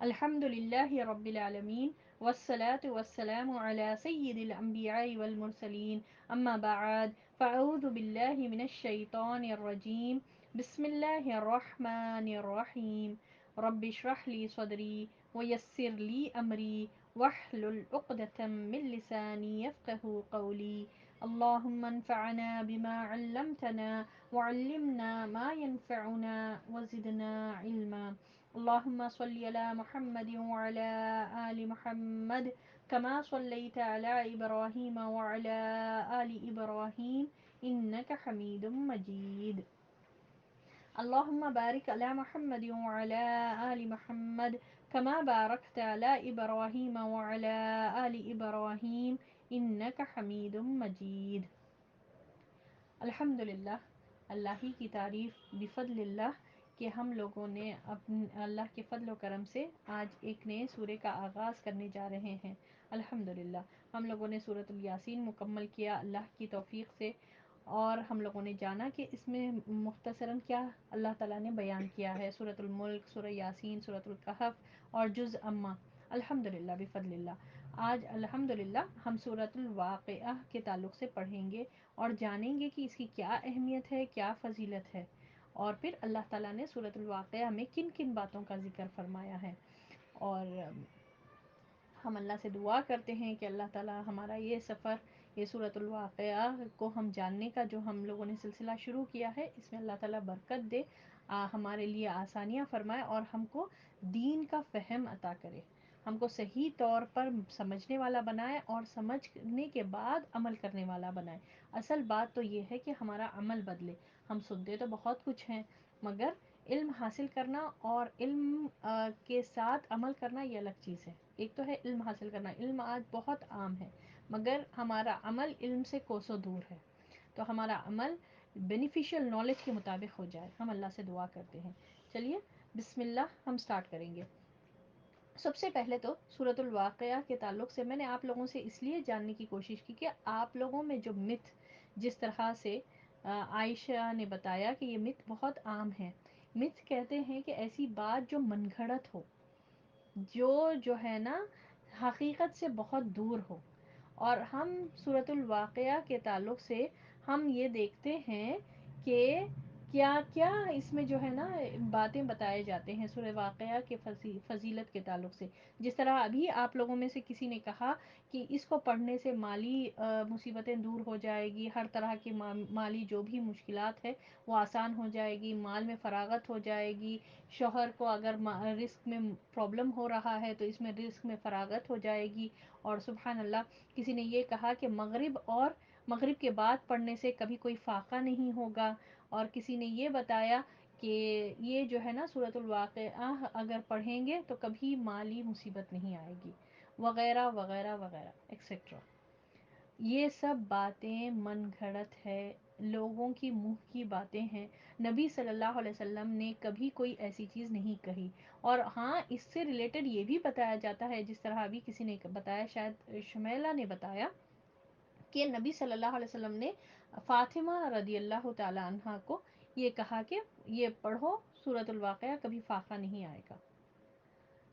الحمد لله رب العالمين والصلاة والسلام على سيد الأنبياء والمرسلين أما بعد فأعوذ بالله من الشيطان الرجيم بسم الله الرحمن الرحيم رب اشرح لي صدري ويسر لي أمري واحلل عقدة من لساني يفقه قولي اللهم انفعنا بما علمتنا وعلمنا ما ينفعنا وزدنا علما اللهم صل على محمد وعلى آل محمد كما صليت على إبراهيم وعلى آل إبراهيم إنك حميد مجيد اللهم بارك على محمد وعلى آل محمد كما باركت على إبراهيم وعلى آل إبراهيم إنك حميد مجيد الحمدللہ، اللہ ہی کی تعریف بفضل اللہ کہ ہم لوگوں نے اللہ کے فضل و کرم سے آج ایک نئے سورے کا آغاز کرنے جا رہے ہیں۔ الحمدللہ ہم لوگوں نے سورۃ الیاسین مکمل کیا اللہ کی توفیق سے، اور ہم لوگوں نے جانا کہ اس میں مختصراً کیا اللہ تعالیٰ نے بیان کیا ہے۔ سورۃ الملک، سورہ یاسین، سورۃ الکہف اور جز اما، الحمدللہ بفضل اللہ۔ آج الحمدللہ ہم سورۃ الواقعہ کے تعلق سے پڑھیں گے اور جانیں گے کہ اس کی کیا اہمیت ہے، کیا فضیلت ہے، اور پھر اللہ تعالیٰ نے سورۃ الواقعہ میں کن کن باتوں کا ذکر فرمایا ہے۔ اور ہم اللہ سے دعا کرتے ہیں کہ اللہ تعالیٰ ہمارا یہ سفر، یہ سورۃ الواقعہ کو ہم جاننے کا جو ہم لوگوں نے سلسلہ شروع کیا ہے، اس میں اللہ تعالیٰ برکت دے، ہمارے لیے آسانیاں فرمائے اور ہم کو دین کا فہم عطا کرے، ہم کو صحیح طور پر سمجھنے والا بنائے اور سمجھنے کے بعد عمل کرنے والا بنائے۔ اصل بات تو یہ ہے کہ ہمارا عمل بدلے۔ ہم سنتے تو بہت کچھ ہیں، مگر علم حاصل کرنا اور علم کے ساتھ عمل کرنا یہ الگ چیز ہے۔ ایک تو ہے علم حاصل کرنا، علم آج بہت عام ہے، مگر ہمارا عمل علم سے کوسوں دور ہے۔ تو ہمارا عمل بینیفیشل نالج کے مطابق ہو جائے، ہم اللہ سے دعا کرتے ہیں۔ چلیے بسم اللہ ہم سٹارٹ کریں گے۔ سب سے پہلے تو سورۃ الواقعہ کے تعلق سے میں نے آپ لوگوں سے اس لیے جاننے کی کوشش کی کہ آپ لوگوں میں جو مت، جس طرح سے عائشہ نے بتایا کہ یہ مت بہت عام ہے۔ مت کہتے ہیں کہ ایسی بات جو من گھڑت ہو، جو ہے نا حقیقت سے بہت دور ہو۔ اور ہم سورۃ الواقعہ کے تعلق سے ہم یہ دیکھتے ہیں کہ کیا کیا اس میں جو ہے نا باتیں بتائے جاتے ہیں سورہ واقعہ کے فضیلت کے تعلق سے۔ جس طرح ابھی آپ لوگوں میں سے کسی نے کہا کہ اس کو پڑھنے سے مالی مصیبتیں دور ہو جائے گی، ہر طرح کی مالی جو بھی مشکلات ہے وہ آسان ہو جائے گی، مال میں فراغت ہو جائے گی، شوہر کو اگر رزق میں پرابلم ہو رہا ہے تو اس میں رزق میں فراغت ہو جائے گی۔ اور سبحان اللہ کسی نے یہ کہا کہ مغرب کے بعد پڑھنے سے کبھی کوئی فاقہ نہیں ہوگا، اور کسی نے یہ بتایا کہ یہ جو ہے نا سورۃ الواقعہ اگر پڑھیں گے تو کبھی مالی مصیبت نہیں آئے گی، وغیرہ وغیرہ وغیرہ ایکسیٹرا۔ یہ سب باتیں من گھڑت ہے، لوگوں کی منہ کی باتیں ہیں۔ نبی صلی اللہ علیہ وسلم نے کبھی کوئی ایسی چیز نہیں کہی۔ اور ہاں اس سے ریلیٹڈ یہ بھی بتایا جاتا ہے، جس طرح ابھی کسی نے بتایا، شاید شمیلہ نے بتایا کہ نبی صلی اللہ علیہ وسلم نے فاطمہ رضی اللہ تعالی عنہا کو یہ کہا کہ یہ پڑھو سورۃ الواقعہ، کبھی فاقہ نہیں آئے گا۔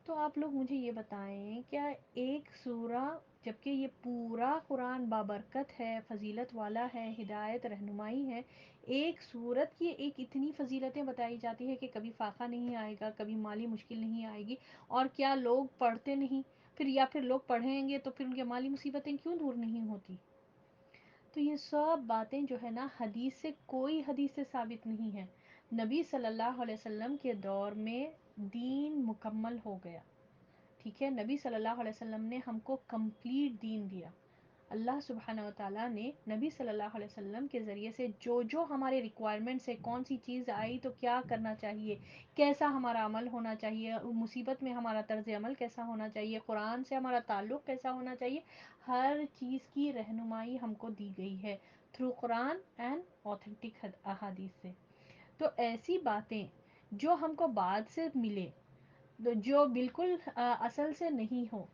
تو آپ لوگ مجھے یہ بتائیں، کیا ایک سورہ، جبکہ یہ پورا قرآن بابرکت ہے، فضیلت والا ہے، ہدایت رہنمائی ہے، ایک سورت کی ایک اتنی فضیلتیں بتائی جاتی ہے کہ کبھی فاقہ نہیں آئے گا، کبھی مالی مشکل نہیں آئے گی، اور کیا لوگ پڑھتے نہیں؟ پھر یا پھر لوگ پڑھیں گے تو پھر ان کے مالی مصیبتیں کیوں دور نہیں ہوتی؟ تو یہ سب باتیں جو ہے نا حدیث سے، کوئی حدیث سے ثابت نہیں ہے۔ نبی صلی اللہ علیہ وسلم کے دور میں دین مکمل ہو گیا، ٹھیک ہے، نبی صلی اللہ علیہ وسلم نے ہم کو کمپلیٹ دین دیا۔ اللہ سبحانہ و تعالیٰ نے نبی صلی اللہ علیہ وسلم کے ذریعے سے جو ہمارے ریکوائرمنٹس ہے، کون سی چیز آئی تو کیا کرنا چاہیے، کیسا ہمارا عمل ہونا چاہیے، مصیبت میں ہمارا طرز عمل کیسا ہونا چاہیے، قرآن سے ہمارا تعلق کیسا ہونا چاہیے، ہر چیز کی رہنمائی ہم کو دی گئی ہے تھرو قرآن اینڈ اوتھینٹک احادیث سے۔ تو ایسی باتیں جو ہم کو بعد سے ملے، جو بالکل اصل سے نہیں ہو،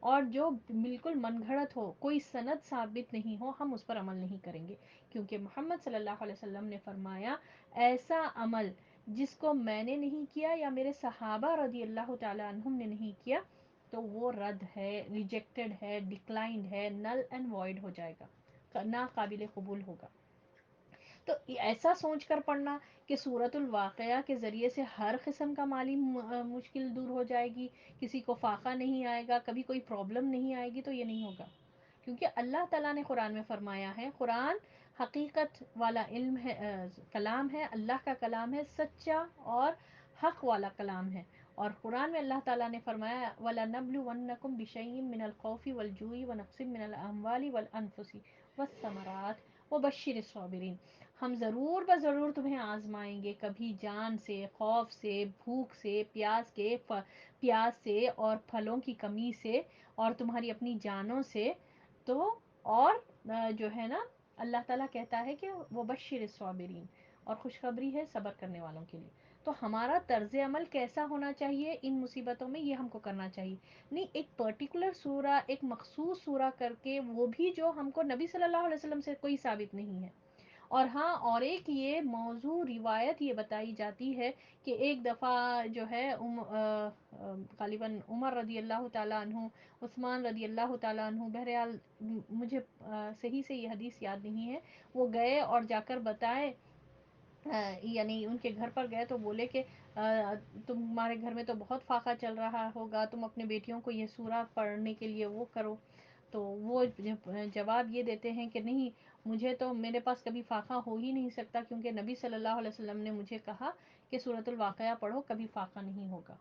اور جو بالکل من گھڑت ہو، کوئی سند ثابت نہیں ہو، ہم اس پر عمل نہیں کریں گے، کیونکہ محمد صلی اللہ علیہ وسلم نے فرمایا ایسا عمل جس کو میں نے نہیں کیا یا میرے صحابہ رضی اللہ تعالیٰ عنہم نے نہیں کیا تو وہ رد ہے، ریجیکٹڈ ہے، ڈکلائنڈ ہے، نل اینڈ وائڈ ہو جائے گا، ناقابل قبول ہوگا۔ تو ایسا سوچ کر پڑھنا کہ سورۃ الواقعہ کے ذریعے سے ہر قسم کا مالی مشکل دور ہو جائے گی، کسی کو فاقہ نہیں آئے گا، کبھی کوئی پرابلم نہیں آئے گی، تو یہ نہیں ہوگا۔ کیونکہ اللہ تعالیٰ نے قرآن میں فرمایا ہے، قرآن حقیقت والا علم ہے، کلام ہے، اللہ کا کلام ہے، سچا اور حق والا کلام ہے۔ اور قرآن میں اللہ تعالیٰ نے فرمایا وَلَنَبْلُوَنَّكُمْ بِشَيْءٍ مِّنَ الْخَوْفِ وَالْجُوعِ وَنَقْصٍ مِّنَ الْأَمْوَالِ وَالْأَنفُسِ وَالثَّمَرَاتِ وَبَشِّرِ الصَّابِرِينَ۔ ہم ضرور بضرور تمہیں آزمائیں گے، کبھی جان سے، خوف سے، بھوک سے، پیاس سے اور پھلوں کی کمی سے اور تمہاری اپنی جانوں سے۔ تو اور جو ہے نا اللہ تعالیٰ کہتا ہے کہ وہ بشر الصابرین، اور خوشخبری ہے صبر کرنے والوں کے لیے۔ تو ہمارا طرز عمل کیسا ہونا چاہیے ان مصیبتوں میں، یہ ہم کو کرنا چاہیے، نہیں ایک پرٹیکولر سورہ، ایک مخصوص سورہ کر کے، وہ بھی جو ہم کو نبی صلی اللہ علیہ وسلم سے کوئی ثابت نہیں ہے۔ اور ہاں، اور ایک یہ موضوع روایت یہ بتائی جاتی ہے کہ ایک دفعہ جو ہے غالباً عمر رضی اللہ تعالیٰ عنہ، عثمان رضی اللہ تعالیٰ عنہ، بہرحال مجھے صحیح سے یہ حدیث یاد نہیں ہے، وہ گئے اور جا کر بتائے، یعنی ان کے گھر پر گئے تو بولے کہ تمہارے گھر میں تو بہت فاقہ چل رہا ہوگا، تم اپنے بیٹیوں کو یہ سورہ پڑھنے کے لیے وہ کرو۔ تو وہ جواب یہ دیتے ہیں کہ نہیں، مجھے تو میرے پاس کبھی فاقہ ہو ہی نہیں سکتا، کیونکہ نبی صلی اللہ علیہ وسلم نے مجھے کہا کہ سورۃ الواقعہ پڑھو، کبھی فاقہ نہیں ہوگا۔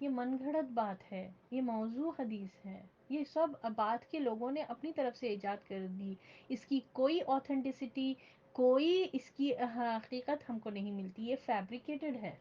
یہ من گھڑت بات ہے، یہ موضوع حدیث ہے، یہ سب بات کے لوگوں نے اپنی طرف سے ایجاد کر دی، اس کی کوئی اوتھینٹسٹی، کوئی اس کی حقیقت ہم کو نہیں ملتی، یہ فیبریکیٹڈ ہے۔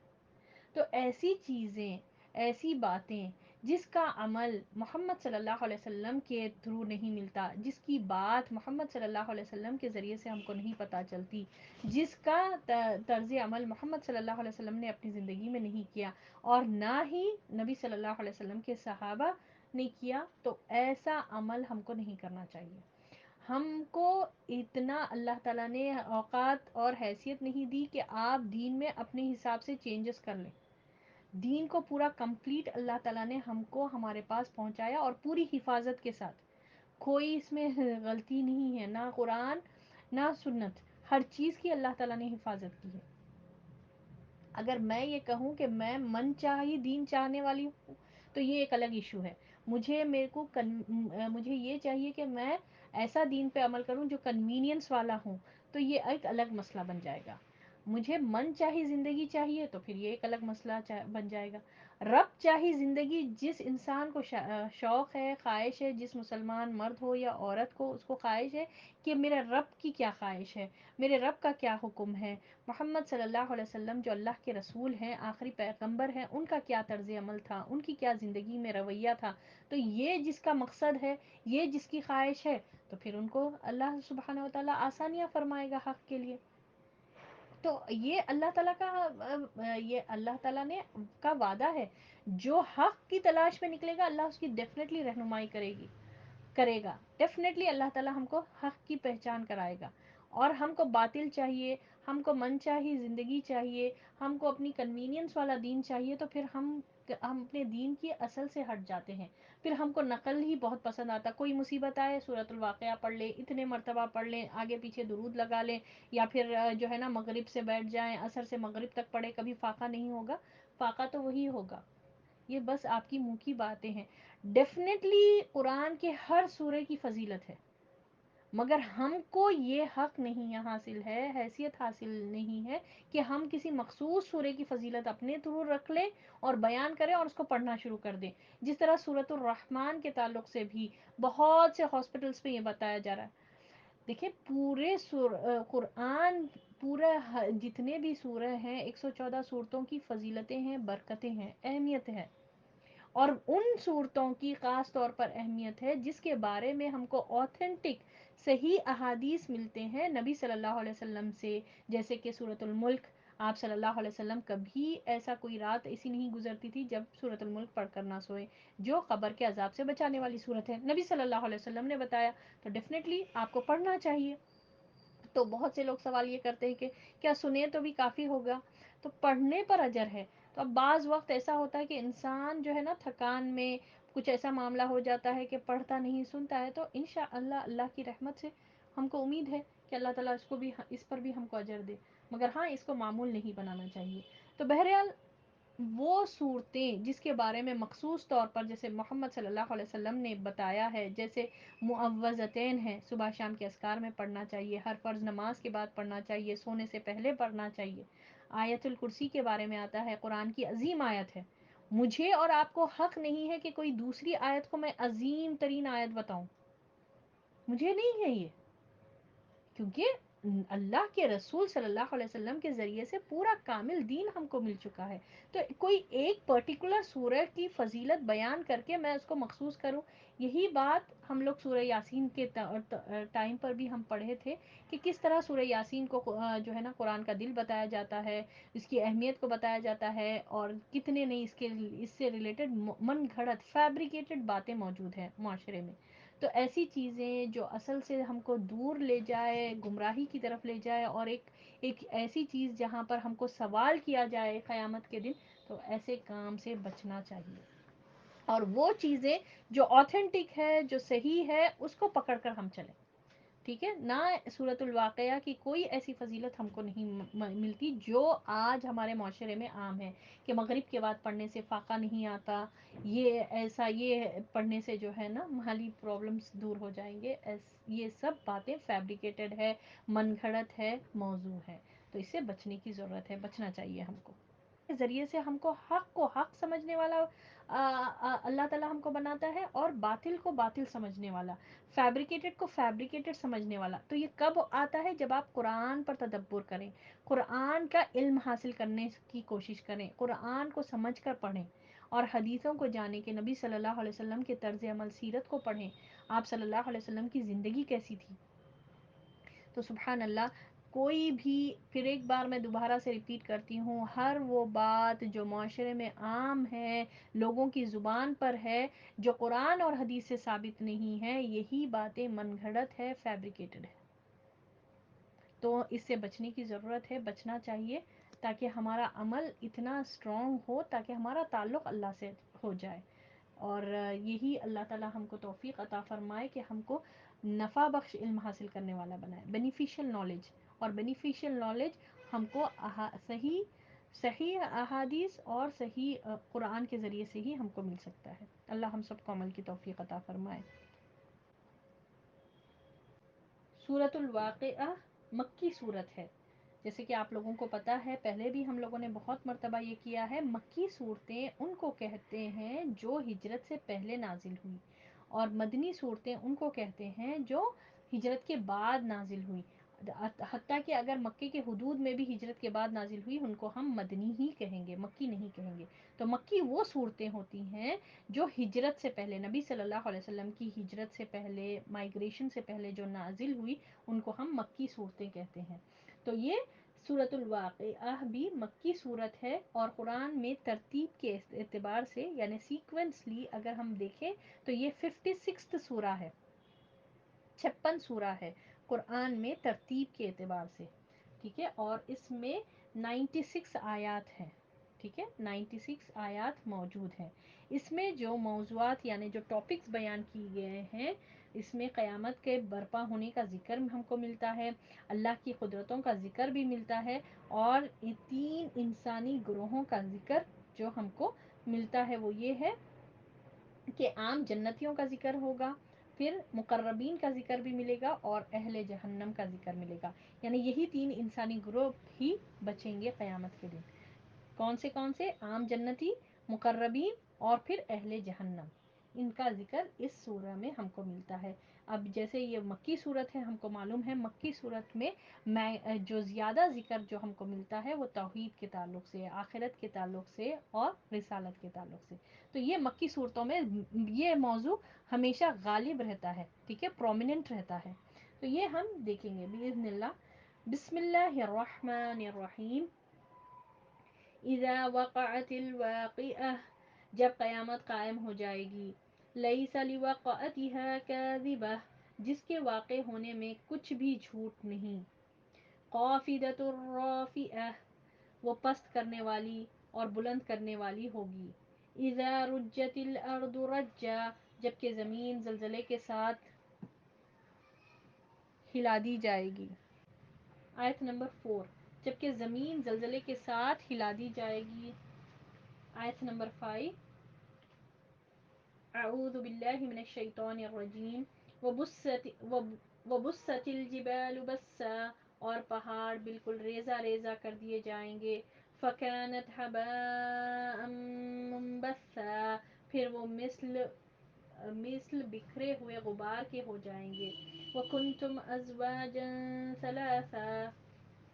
تو ایسی چیزیں، ایسی باتیں جس کا عمل محمد صلی اللہ علیہ وسلم کے تھرو نہیں ملتا، جس کی بات محمد صلی اللہ علیہ وسلم کے ذریعے سے ہم کو نہیں پتہ چلتی، جس کا طرز عمل محمد صلی اللہ علیہ وسلم نے اپنی زندگی میں نہیں کیا اور نہ ہی نبی صلی اللہ علیہ وسلم کے صحابہ نے کیا، تو ایسا عمل ہم کو نہیں کرنا چاہیے۔ ہم کو اتنا اللہ تعالیٰ نے اوقات اور حیثیت نہیں دی کہ آپ دین میں اپنے حساب سے چینجز کر لیں۔ دین کو پورا کمپلیٹ اللہ تعالیٰ نے ہم کو ہمارے پاس پہنچایا، اور پوری حفاظت کے ساتھ، کوئی اس میں غلطی نہیں ہے، نہ قرآن نہ سنت، ہر چیز کی اللہ تعالیٰ نے حفاظت کی ہے۔ اگر میں یہ کہوں کہ میں من چاہی دین چاہنے والی ہوں تو یہ ایک الگ ایشو ہے۔ مجھے یہ چاہیے کہ میں ایسا دین پہ عمل کروں جو کنوینئنس والا ہوں، تو یہ ایک الگ مسئلہ بن جائے گا۔ مجھے من چاہی زندگی چاہیے تو پھر یہ ایک الگ مسئلہ بن جائے گا۔ رب چاہی زندگی، جس انسان کو شوق ہے، خواہش ہے، جس مسلمان مرد ہو یا عورت کو، اس کو خواہش ہے کہ میرے رب کی کیا خواہش ہے، میرے رب کا کیا حکم ہے، محمد صلی اللہ علیہ وسلم جو اللہ کے رسول ہیں، آخری پیغمبر ہیں، ان کا کیا طرز عمل تھا، ان کی کیا زندگی میں رویہ تھا، تو یہ جس کا مقصد ہے، یہ جس کی خواہش ہے، تو پھر ان کو اللہ سبحانہ و تعالیٰ آسانیاں فرمائے گا حق کے لیے۔ تو یہ اللہ تعالیٰ کا یہ اللہ تعالیٰ نے کا وعدہ ہے، جو حق کی تلاش میں نکلے گا اللہ اس کی ڈیفینیٹلی رہنمائی کرے گا، ڈیفینیٹلی اللہ تعالیٰ ہم کو حق کی پہچان کرائے گا۔ اور ہم کو باطل چاہیے، ہم کو من چاہی زندگی چاہیے، ہم کو اپنی کنوینئنس والا دین چاہیے، تو پھر ہم اپنے دین کی اصل سے ہٹ جاتے ہیں۔ پھر ہم کو نقل ہی بہت پسند آتا، کوئی مصیبت آئے سورۃ الواقعہ پڑھ لیں، اتنے مرتبہ پڑھ لیں، آگے پیچھے درود لگا لیں، یا پھر جو ہے نا مغرب سے بیٹھ جائیں، عصر سے مغرب تک پڑھے، کبھی فاقہ نہیں ہوگا۔ فاقہ تو وہی ہوگا، یہ بس آپ کی منہ کی باتیں ہیں۔ ڈیفینیٹلی قرآن کے ہر سورے کی فضیلت ہے، مگر ہم کو یہ حق نہیں حاصل ہے، حیثیت حاصل نہیں ہے کہ ہم کسی مخصوص سورے کی فضیلت اپنے تھرو رکھ لیں اور بیان کریں اور اس کو پڑھنا شروع کر دیں۔ جس طرح سورۃ الرحمن کے تعلق سے بھی بہت سے ہاسپٹلس پہ یہ بتایا جا رہا ہے۔ دیکھیں پورے قرآن، پورا جتنے بھی سورہ ہیں، 114 صورتوں کی فضیلتیں ہیں، برکتیں ہیں، اہمیت ہے، اور ان صورتوں کی خاص طور پر اہمیت ہے جس کے بارے میں ہم کو اوتھینٹک صحیح احادیث ملتے ہیں نبی صلی اللہ علیہ وسلم سے، جیسے کہ سورۃ الملک۔ آپ صلی اللہ علیہ وسلم کبھی ایسا کوئی رات ایسی نہیں گزرتی تھی جب سورۃ الملک پڑھ کر نہ سوئے، جو قبر کے عذاب سے بچانے والی صورت ہے، نبی صلی اللہ علیہ وسلم نے بتایا، تو ڈیفینیٹلی آپ کو پڑھنا چاہیے۔ تو بہت سے لوگ سوال یہ کرتے ہیں کہ کیا سنیں تو بھی کافی ہوگا؟ تو پڑھنے پر اجر ہے. تو اب بعض وقت ایسا ہوتا ہے کہ انسان جو ہے نا تھکان میں کچھ ایسا معاملہ ہو جاتا ہے کہ پڑھتا نہیں سنتا ہے، تو انشاءاللہ اللہ کی رحمت سے ہم کو امید ہے کہ اللہ تعالیٰ اس کو بھی اس پر بھی ہم کو اجر دے. مگر ہاں اس کو معمول نہیں بنانا چاہیے. تو بہرحال وہ صورتیں جس کے بارے میں مخصوص طور پر جیسے محمد صلی اللہ علیہ وسلم نے بتایا ہے، جیسے معوذتین ہیں، صبح شام کے اذکار میں پڑھنا چاہیے، ہر فرض نماز کے بعد پڑھنا چاہیے، سونے سے پہلے پڑھنا چاہیے. آیت الکرسی کے بارے میں آتا ہے، قرآن کی عظیم آیت ہے. مجھے اور آپ کو حق نہیں ہے کہ کوئی دوسری آیت کو میں عظیم ترین آیت بتاؤں. مجھے نہیں ہے یہ، کیونکہ اللہ کے رسول صلی اللہ علیہ وسلم کے ذریعے سے پورا کامل دین ہم کو مل چکا ہے. تو کوئی ایک پرٹیکولر سورہ کی فضیلت بیان کر کے میں اس کو مخصوص کروں، یہی بات ہم لوگ سورہ یاسین کے ٹائم پر بھی ہم پڑھے تھے کہ کس طرح سورہ یاسین کو جو ہے نا قرآن کا دل بتایا جاتا ہے، اس کی اہمیت کو بتایا جاتا ہے، اور کتنے نہیں اس سے ریلیٹڈ من گھڑت فیبریکیٹڈ باتیں موجود ہیں معاشرے میں. تو ایسی چیزیں جو اصل سے ہم کو دور لے جائے، گمراہی کی طرف لے جائے، اور ایک ایسی چیز جہاں پر ہم کو سوال کیا جائے قیامت کے دن، تو ایسے کام سے بچنا چاہیے. اور وہ چیزیں جو آتھینٹک ہے، جو صحیح ہے، اس کو پکڑ کر ہم چلیں. ٹھیک ہے نہ. سورۃ الواقعہ کی کوئی ایسی فضیلت ہم کو نہیں ملتی جو آج ہمارے معاشرے میں عام ہے کہ مغرب کے بعد پڑھنے سے فاقہ نہیں آتا، یہ ایسا، یہ پڑھنے سے جو ہے نا مالی پرابلمس دور ہو جائیں گے. یہ سب باتیں فیبریکیٹڈ ہے، من گھڑت ہے، موضوع ہے. تو اس سے بچنے کی ضرورت ہے، بچنا چاہیے ہم کو. کے ذریعے سے ہم کو حق سمجھنے والا اللہ تعالیٰ ہم کو بناتا ہے، اور باطل کو باطل سمجھنے والا، فیبریکیٹڈ کو فیبریکیٹڈ سمجھنے والا. تو یہ کب آتا ہے؟ جب آپ قرآن پر تدبر کریں، قرآن کا علم حاصل کرنے کی کوشش کریں، قرآن کو سمجھ کر پڑھیں، اور حدیثوں کو جانیں کہ نبی صلی اللہ علیہ وسلم کے طرز عمل، سیرت کو پڑھیں، آپ صلی اللہ علیہ وسلم کی زندگی کیسی تھی. تو سبحان اللہ، کوئی بھی، پھر ایک بار میں دوبارہ سے ریپیٹ کرتی ہوں، ہر وہ بات جو معاشرے میں عام ہے، لوگوں کی زبان پر ہے، جو قرآن اور حدیث سے ثابت نہیں ہے، یہی باتیں من گھڑت ہے، فیبریکیٹڈ ہے. تو اس سے بچنے کی ضرورت ہے، بچنا چاہیے، تاکہ ہمارا عمل اتنا اسٹرانگ ہو، تاکہ ہمارا تعلق اللہ سے ہو جائے. اور یہی اللہ تعالی ہم کو توفیق عطا فرمائے کہ ہم کو نفع بخش علم حاصل کرنے والا بنائے، بینیفیشل نالج. اور بینیفیشل نالج ہم کو صحیح صحیح احادیث اور صحیح قرآن کے ذریعے سے ہی ہم کو مل سکتا ہے. اللہ ہم سب کو عمل کی توفیق عطا فرمائے. سورۃ الواقعہ مکی صورت ہے. جیسے کہ آپ لوگوں کو پتہ ہے، پہلے بھی ہم لوگوں نے بہت مرتبہ یہ کیا ہے، مکی صورتیں ان کو کہتے ہیں جو ہجرت سے پہلے نازل ہوئی، اور مدنی صورتیں ان کو کہتے ہیں جو ہجرت کے بعد نازل ہوئی. حتیٰ کہ اگر مکے کے حدود میں بھی ہجرت کے بعد نازل ہوئی، ان کو ہم مدنی ہی کہیں گے، مکی نہیں کہیں گے. تو مکی وہ صورتیں ہوتی ہیں جو ہجرت سے پہلے، نبی صلی اللہ علیہ وسلم کی ہجرت سے پہلے، مائگریشن سے پہلے جو نازل ہوئی، ان کو ہم مکی صورتیں کہتے ہیں. تو یہ سورۃ الواقعہ بھی مکی صورت ہے، اور قرآن میں ترتیب کے اعتبار سے یعنی سیکوینسلی اگر ہم دیکھیں تو یہ 56 سورہ ہے، 56 سورہ ہے قرآن میں ترتیب کے اعتبار سے. ٹھیک ہے. اور اس میں 96 آیات ہیں. ٹھیک ہے، 96 آیات موجود ہیں. اس میں جو موضوعات یعنی جو ٹاپکس بیان کیے گئے ہیں، اس میں قیامت کے برپا ہونے کا ذکر ہم کو ملتا ہے، اللہ کی قدرتوں کا ذکر بھی ملتا ہے، اور 3 انسانی گروہوں کا ذکر جو ہم کو ملتا ہے وہ یہ ہے کہ عام جنتیوں کا ذکر ہوگا، پھر مقربین کا ذکر بھی ملے گا، اور اہل جہنم کا ذکر ملے گا. یعنی یہی 3 انسانی گروہ ہی بچیں گے قیامت کے دن. کون سے؟ عام جنتی، مقربین، اور پھر اہل جہنم. ان کا ذکر اس سورہ میں ہم کو ملتا ہے. اب جیسے یہ مکی صورت ہے، ہم کو معلوم ہے مکی صورت میں جو زیادہ ذکر جو ہم کو ملتا ہے وہ توحید کے تعلق سے، آخرت کے تعلق سے، اور رسالت کے تعلق سے. تو یہ مکی صورتوں میں یہ موضوع ہمیشہ غالب رہتا ہے. ٹھیک ہے، پرومیننٹ رہتا ہے. تو یہ ہم دیکھیں گے باذن اللہ. بسم اللہ الرحمن الرحیم. اذا وقعت الواقعہ، جب قیامت قائم ہو جائے گی. لیس لوقعتها کاذبہ، جس کے واقع ہونے میں کچھ بھی جھوٹ نہیں. خافضۃ الرافعہ، وہ پست کرنے والی اور بلند کرنے والی ہوگی. اذا رجت الارض رجا، جبکہ زمین زلزلے کے ساتھ ہلا دی جائے گی. آیت نمبر 4، جبکہ زمین زلزلے کے ساتھ ہلا دی جائے گی. آیت نمبر 5، اعوذ باللہ من الشیطان الرجیم. وبست الجبال بسا، اور پہاڑ بالکل ریزہ ریزہ کر دیے جائیں گے. فکانت حباء منبثا، پھر وہ مثل بکھرے ہوئے غبار کے ہو جائیں گے. وکنتم ازواجا ثلاثا،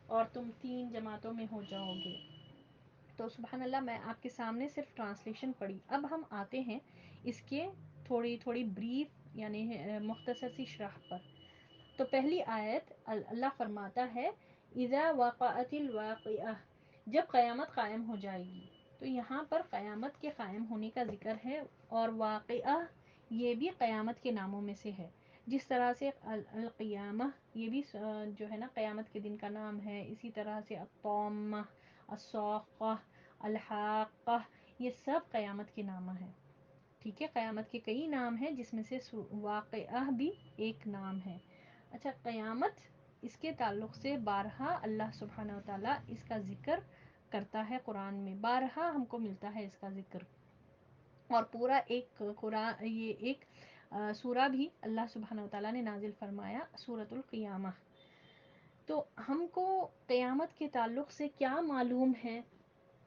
اور تم 3 جماعتوں میں ہو جاؤ گے. تو سبحان اللہ، میں آپ کے سامنے صرف ٹرانسلیشن پڑھی. اب ہم آتے ہیں اس کے تھوڑی تھوڑی بریف یعنی مختصر سی شرح پر. تو پہلی آیت اللہ فرماتا ہے اذا وقعت الواقعہ، جب قیامت قائم ہو جائے گی. تو یہاں پر قیامت کے قائم ہونے کا ذکر ہے، اور واقعہ یہ بھی قیامت کے ناموں میں سے ہے. جس طرح سے القیامہ یہ بھی جو ہے نا قیامت کے دن کا نام ہے. اسی طرح سے الطامہ، الصاخہ، الحاقہ، یہ سب قیامت کے نام ہیں. ٹھیک ہے، قیامت کے کئی نام ہیں جس میں سے واقعہ بھی ایک نام ہے. اچھا، قیامت اس کے تعلق سے بارہا اللہ سبحانہ وتعالیٰ اس کا ذکر کرتا ہے قرآن میں. بارہا ہم کو ملتا ہے اس کا ذکر. اور پورا ایک قرآن، یہ ایک سورہ بھی اللہ سبحانہ وتعالیٰ نے نازل فرمایا، سورۃ القیامہ. تو ہم کو قیامت کے تعلق سے کیا معلوم ہے،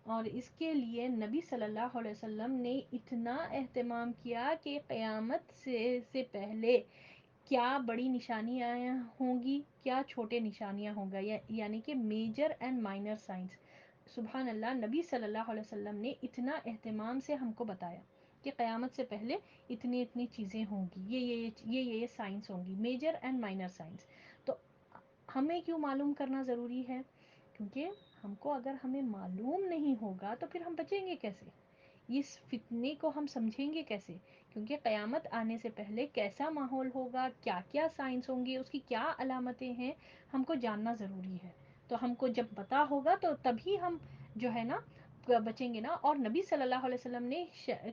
اور اس کے لیے نبی صلی اللہ علیہ وسلم نے اتنا اہتمام کیا کہ قیامت سے پہلے کیا بڑی نشانیاں ہوں گی، کیا چھوٹے نشانیاں ہوں گا، یعنی کہ میجر اینڈ مائنر سائنس. سبحان اللہ، نبی صلی اللہ علیہ وسلم نے اتنا اہتمام سے ہم کو بتایا کہ قیامت سے پہلے اتنی اتنی چیزیں ہوں گی، یہ سائنس ہوں گی، میجر اینڈ مائنر سائنس. تو ہمیں کیوں معلوم کرنا ضروری ہے؟ کیونکہ ہم کو اگر ہمیں معلوم نہیں ہوگا تو پھر ہم بچیں گے کیسے، اس فتنے کو ہم سمجھیں گے کیسے؟ کیونکہ قیامت آنے سے پہلے کیسا ماحول ہوگا، کیا کیا سائنس ہوں گی، اس کی کیا علامتیں ہیں، ہم کو جاننا ضروری ہے. تو ہم کو جب پتا ہوگا تو تبھی ہم جو ہے نا بچیں گے نا. اور نبی صلی اللہ علیہ وسلم نے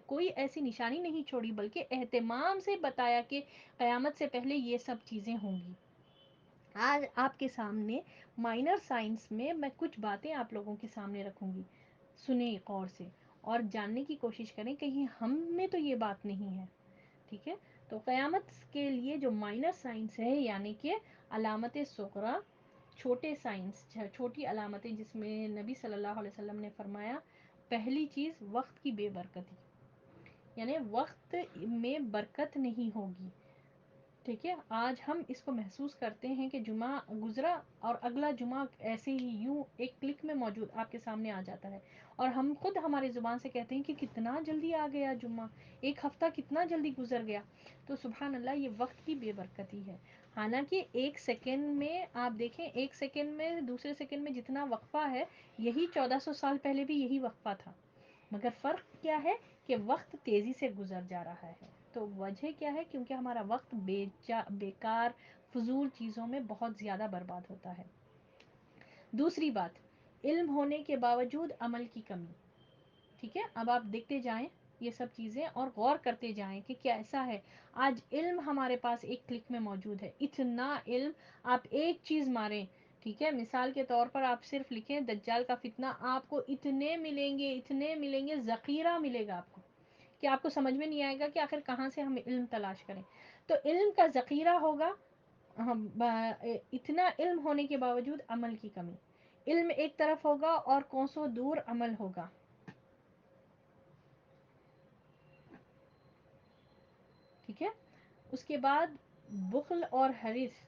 کوئی ایسی نشانی نہیں چھوڑی، بلکہ اہتمام سے بتایا کہ قیامت سے پہلے یہ سب چیزیں ہوں گی. آج آپ کے سامنے مائنر سائنس میں کچھ باتیں آپ لوگوں کے سامنے رکھوں گی. سنیں غور سے اور جاننے کی کوشش کریں، کہیں ہم میں تو یہ بات نہیں ہے. ٹھیک ہے، تو قیامت کے لیے جو مائنر سائنس ہے، یعنی کہ علامت صغریٰ، چھوٹے سائنس، چھوٹی علامتیں، جس میں نبی صلی اللہ علیہ وسلم نے فرمایا پہلی چیز وقت کی بے برکتی، یعنی وقت میں برکت نہیں ہوگی. ٹھیک ہے، آج ہم اس کو محسوس کرتے ہیں کہ جمعہ گزرا اور اگلا جمعہ ایسے ہی یوں ایک کلک میں موجود آپ کے سامنے آ جاتا ہے، اور ہم خود ہماری زبان سے کہتے ہیں کہ کتنا جلدی آ گیا جمعہ، ایک ہفتہ کتنا جلدی گزر گیا. تو سبحان اللہ، یہ وقت کی بے برکتی ہے. حالانکہ ایک سیکنڈ میں آپ دیکھیں، ایک سیکنڈ میں دوسرے سیکنڈ میں جتنا وقفہ ہے، یہی 1400 سال پہلے بھی یہی وقفہ تھا. مگر فرق کیا ہے کہ وقت تیزی سے گزر جا رہا ہے. تو وجہ کیا ہے؟ کیونکہ ہمارا وقت بیکار فضول چیزوں میں بہت زیادہ برباد ہوتا ہے. دوسری بات، علم ہونے کے باوجود عمل کی کمی. ٹھیک ہے، اب آپ دیکھتے جائیں یہ سب چیزیں اور غور کرتے جائیں کہ کیا ایسا ہے. آج علم ہمارے پاس ایک کلک میں موجود ہے، اتنا علم. آپ ایک چیز ماریں، ٹھیک ہے، مثال کے طور پر آپ صرف لکھیں دجال کا فتنہ، آپ کو اتنے ملیں گے، اتنے ملیں گے، ذخیرہ ملے گا آپ کو کہ آپ کو سمجھ میں نہیں آئے گا کہ آخر کہاں سے ہم علم تلاش کریں. تو علم کا ذخیرہ ہوگا. اتنا علم ہونے کے باوجود عمل کی کمی. علم ایک طرف ہوگا اور کوسوں دور عمل ہوگا. ٹھیک ہے، اس کے بعد بخل اور حرص،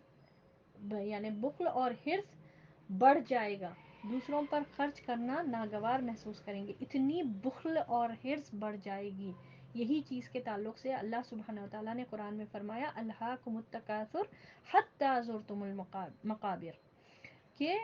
یعنی بخل اور حرص بڑھ جائے گا. دوسروں پر خرچ کرنا ناگوار محسوس کریں گے، اتنی بخل اور حرص بڑھ جائے گی. یہی چیز کے تعلق سے اللہ سبحانہ وتعالیٰ نے قرآن میں فرمایا الہاکم التکاثر حتی زرتم المقابر، کہ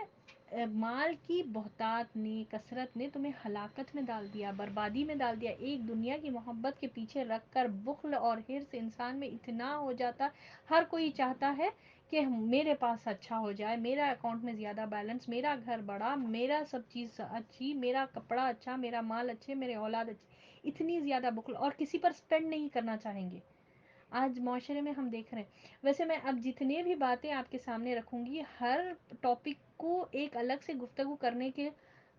مال کی بہتات نے، کثرت نے تمہیں ہلاکت میں ڈال دیا، بربادی میں ڈال دیا. ایک دنیا کی محبت کے پیچھے رکھ کر بخل اور حرص انسان میں اتنا ہو جاتا. ہر کوئی چاہتا ہے کہ میرے پاس اچھا ہو جائے، میرا اکاؤنٹ میں زیادہ بیلنس، میرا گھر بڑا، میرا سب چیز اچھی، میرا کپڑا اچھا، میرا مال اچھے، میرے اولاد اچھی. اتنی زیادہ بخل، اور کسی پر سپینڈ نہیں کرنا چاہیں گے. آج معاشرے میں ہم دیکھ رہے ہیں. ویسے میں اب جتنے بھی باتیں آپ کے سامنے رکھوں گی، ہر ٹاپک کو ایک الگ سے گفتگو کرنے کے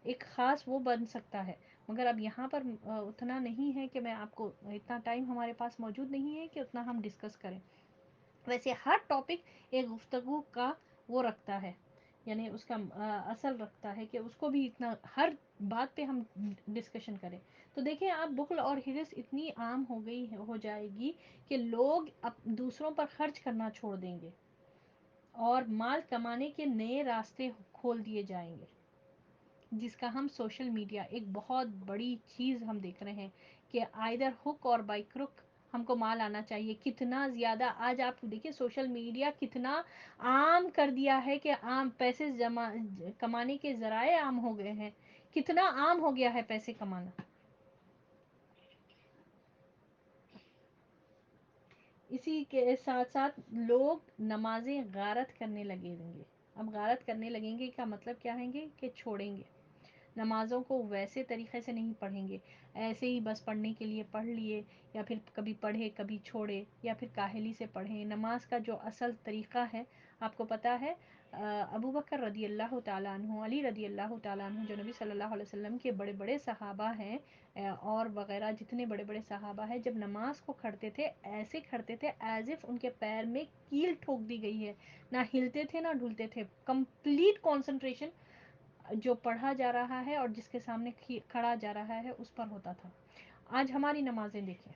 ایک خاص وہ بن سکتا ہے، مگر اب یہاں پر اتنا نہیں ہے کہ میں آپ کو، اتنا ٹائم ہمارے پاس موجود نہیں ہے کہ اتنا ہم ڈسکس کریں. ویسے ہر ٹاپک ایک گفتگو کا وہ رکھتا ہے، یعنی اس کا اصل رکھتا ہے کہ اس کو بھی اتنا ہر بات پہ ہم ڈسکشن کریں. تو دیکھیں آپ، بخل اور حرص اتنی عام ہو گئی ہو جائے گی کہ لوگ دوسروں پر خرچ کرنا چھوڑ دیں گے اور مال کمانے کے نئے راستے کھول دیے جائیں گے، جس کا ہم سوشل میڈیا ایک بہت بڑی چیز ہم دیکھ رہے ہیں کہ آئدر ہک اور بائی کرک ہم کو مال آنا چاہیے. کتنا زیادہ آج آپ دیکھیں سوشل میڈیا کتنا عام کر دیا ہے کہ عام پیسے کمانے کے ذرائع عام ہو گئے ہیں. کتنا عام ہو گیا ہے پیسے کمانا. اسی کے ساتھ ساتھ لوگ نمازیں غارت کرنے لگیں گے. اب غارت کرنے لگیں گے کا مطلب کیا ہے گے کہ چھوڑیں گے نمازوں کو، ویسے طریقے سے نہیں پڑھیں گے، ایسے ہی بس پڑھنے کے لیے پڑھ لیے، یا پھر کبھی پڑھے کبھی چھوڑے، یا پھر کاہلی سے پڑھیں. نماز کا جو اصل طریقہ ہے آپ کو پتہ ہے، ابو بکر رضی اللہ تعالیٰ عنہ، علی رضی اللہ تعالیٰ عنہ جو نبی صلی اللہ علیہ وسلم کے بڑے بڑے صحابہ ہیں، اور وغیرہ جتنے بڑے بڑے صحابہ ہیں، جب نماز کو کھڑتے تھے ایسے کھڑتے تھے ایز اف ان کے پیر میں کیل ٹھوک دی گئی ہے. نہ ہلتے تھے نہ ڈھلتے تھے، کمپلیٹ کنسنٹریشن جو پڑھا جا رہا ہے اور جس کے سامنے کھڑا جا رہا ہے اس پر ہوتا تھا. آج ہماری نمازیں دیکھیں،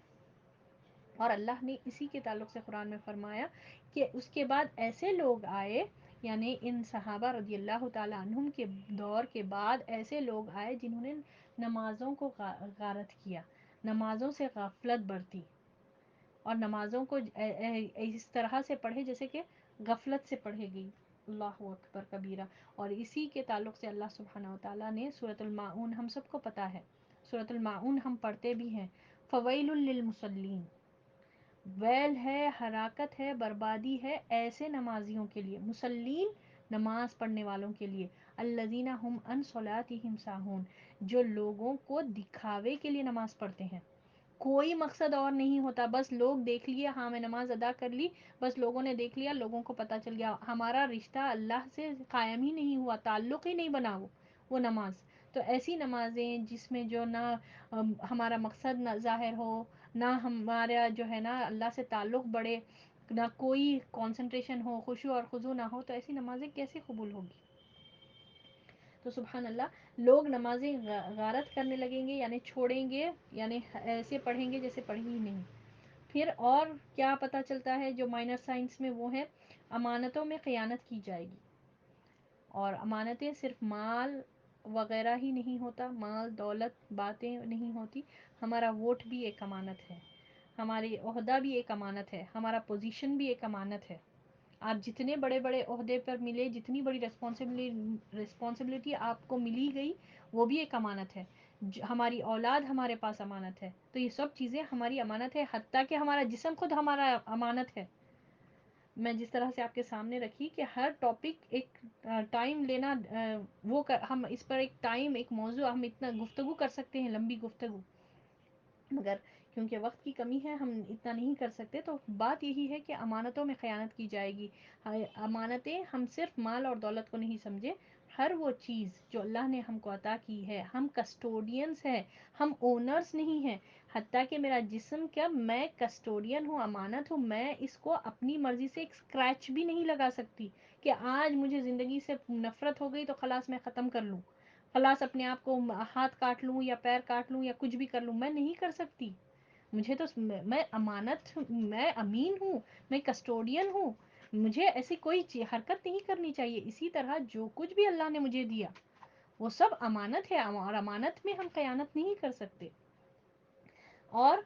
اور اللہ نے اسی کے تعلق سے قرآن میں فرمایا کہ اس کے بعد ایسے لوگ آئے، یعنی ان صحابہ رضی اللہ تعالیٰ عنہم کے دور کے بعد ایسے لوگ آئے جنہوں نے نمازوں کو غارت کیا، نمازوں سے غفلت برتی، اور نمازوں کو اس طرح سے پڑھے جیسے کہ غفلت سے پڑھے گئی. اللہ اکبر کبیرہ. اور اسی کے تعلق سے اللہ سبحانہ و تعالیٰ نے سورۃ الماعون، ہم سب کو پتہ ہے سورۃ الماعون ہم پڑھتے بھی ہیں، فویل للمصلین، ویل ہے، ہلاکت ہے، بربادی ہے ایسے نمازیوں کے لیے، مسلین نماز پڑھنے والوں کے لیے، الذین هم عن صلاتهم ساہون، جو لوگوں کو دکھاوے کے لیے نماز پڑھتے ہیں. کوئی مقصد اور نہیں ہوتا، بس لوگ دیکھ لیا، ہاں میں نماز ادا کر لی، بس لوگوں نے دیکھ لیا، لوگوں کو پتہ چل گیا، ہمارا رشتہ اللہ سے قائم ہی نہیں ہوا، تعلق ہی نہیں بنا وہ نماز. تو ایسی نمازیں جس میں جو نہ ہمارا مقصد نہ ظاہر ہو، نہ ہمارا جو ہے نا اللہ سے تعلق بڑھے، نہ کوئی کنسنٹریشن ہو، خشوع اور خضوع نہ ہو، تو ایسی نمازیں کیسے قبول ہوگی. تو سبحان اللہ، لوگ نمازیں غارت کرنے لگیں گے، یعنی چھوڑیں گے، یعنی ایسے پڑھیں گے جیسے پڑھی ہی نہیں. پھر اور کیا پتہ چلتا ہے جو مائنر سائنس میں وہ ہے، امانتوں میں خیانت کی جائے گی. اور امانتیں صرف مال وغیرہ ہی نہیں ہوتا، مال دولت باتیں نہیں ہوتی، ہمارا ووٹ بھی ایک امانت ہے، ہماری عہدہ بھی ایک امانت ہے، ہمارا پوزیشن بھی ایک امانت ہے. آپ جتنے بڑے بڑے عہدے پر ملے، جتنی بڑی رسپانسبلٹی آپ کو ملی گئی، وہ بھی ایک امانت ہے. ہماری اولاد ہمارے پاس امانت ہے. تو یہ سب چیزیں ہماری امانت ہے، حتیٰ کہ ہمارا جسم خود ہمارا امانت ہے. میں جس طرح سے آپ کے سامنے رکھی کہ ہر ٹاپک ایک ٹائم لینا، ہم اس پر ایک ٹائم، ایک موضوع ہم اتنا گفتگو کر سکتے ہیں، لمبی گفتگو، مگر کیونکہ وقت کی کمی ہے ہم اتنا نہیں کر سکتے. تو بات یہی ہے کہ امانتوں میں خیانت کی جائے گی. امانتیں ہم صرف مال اور دولت کو نہیں سمجھے، ہر وہ چیز جو اللہ نے ہم کو عطا کی ہے، ہم کسٹوڈینز ہیں، ہم اونرز نہیں ہیں. حتیٰ کہ میرا جسم، کیا میں کسٹوڈین ہوں، امانت ہوں، میں اس کو اپنی مرضی سے ایک اسکریچ بھی نہیں لگا سکتی کہ آج مجھے زندگی سے نفرت ہو گئی تو خلاص میں ختم کر لوں، خلاص اپنے آپ کو ہاتھ کاٹ لوں یا پیر کاٹ لوں یا کچھ بھی کر لوں. میں نہیں کر سکتی. مجھے تو، میں امانت، میں امین ہوں، میں کسٹوڈین ہوں، مجھے ایسی کوئی حرکت نہیں کرنی چاہیے. اسی طرح جو کچھ بھی اللہ نے مجھے دیا وہ سب امانت ہے، اور امانت میں ہم خیانت نہیں کر سکتے. اور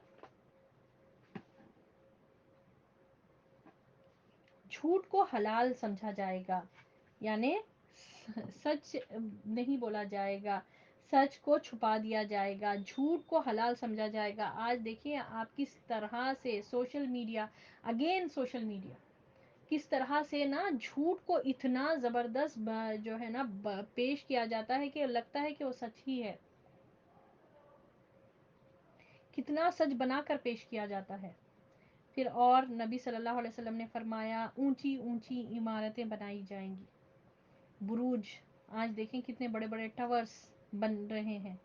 جھوٹ کو حلال سمجھا جائے گا، یعنی سچ نہیں بولا جائے گا، سچ کو چھپا دیا جائے گا، جھوٹ کو حلال سمجھا جائے گا. آج دیکھیے آپ کس طرح سے social media, again social media, کس طرح سے نا جھوٹ کو اتنا زبردست جو ہے نا پیش کیا جاتا ہے کہ لگتا ہے کہ وہ سچ ہی ہے. کتنا سچ بنا کر پیش کیا جاتا ہے. پھر اور نبی صلی اللہ علیہ وسلم نے فرمایا اونچی اونچی عمارتیں بنائی جائیں گی، بروج. آج دیکھیں کتنے بڑے بڑے ٹاورز بن رہے ہیں.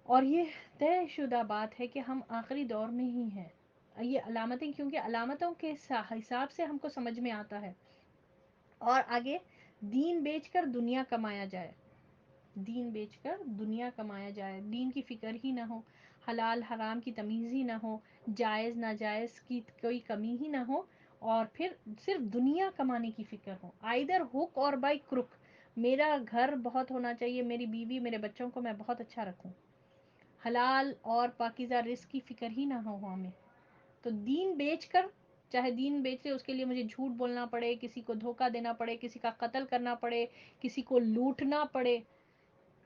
اور یہ طے شدہ بات ہے کہ ہم آخری دور میں ہی ہیں. یہ علامتیں، کیونکہ علامتوں کے حساب سے ہم کو سمجھ میں آتا ہے. اور آگے دین بیچ کر دنیا کمایا جائے، دین بیچ کر دنیا کمایا جائے، دین کی فکر ہی نہ ہو، حلال حرام کی تمیز ہی نہ ہو، جائز ناجائز کی کوئی کمی ہی نہ ہو، اور پھر صرف دنیا کمانے کی فکر ہو. آئدر ہوک اور بائی کروک. میرا گھر بہت ہونا چاہیے، میری بیوی میرے بچوں کو میں بہت اچھا رکھوں، حلال اور پاکیزہ رزق کی فکر ہی نہ ہو ہمیں. تو دین بیچ کر، چاہے دین بیچے اس کے لیے مجھے جھوٹ بولنا پڑے، کسی کو دھوکہ دینا پڑے، کسی کا قتل کرنا پڑے، کسی کو لوٹنا پڑے،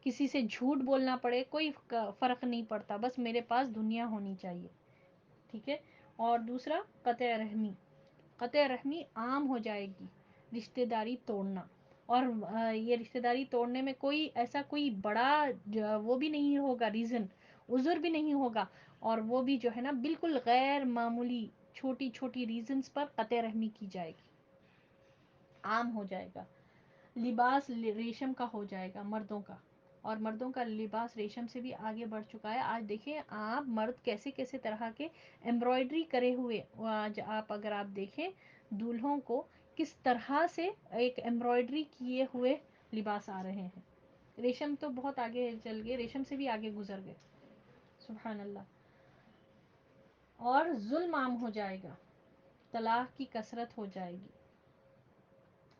کسی سے جھوٹ بولنا پڑے، کوئی فرق نہیں پڑتا، بس میرے پاس دنیا ہونی چاہیے. ٹھیک ہے. اور دوسرا قطع رحمی. قطع رحمی عام ہو جائے گی، رشتہ داری توڑنا. اور یہ رشتہ داری توڑنے میں کوئی ایسا کوئی بڑا وہ بھی نہیں ہوگا، ریزن، عذر بھی نہیں ہوگا. اور وہ بھی جو ہے نا بالکل غیر معمولی چھوٹی چھوٹی ریزنز پر قطع رحمی کی جائے گی، عام ہو جائے گا. لباس ریشم کا ہو جائے گا مردوں کا، اور مردوں کا لباس ریشم سے بھی آگے بڑھ چکا ہے. آج دیکھیں آپ مرد کیسے کیسے طرح کے ایمبرائڈری کرے ہوئے، آج آپ اگر آپ دیکھیں دولہوں کو کس طرح سے ایک ایمبرائڈری کیے ہوئے لباس آ رہے ہیں. ریشم تو بہت آگے چل گئے، ریشم سے بھی آگے گزر گئے. سبحان اللہ. اور ظلم عام ہو جائے گا، طلاق کی کثرت ہو جائے گی،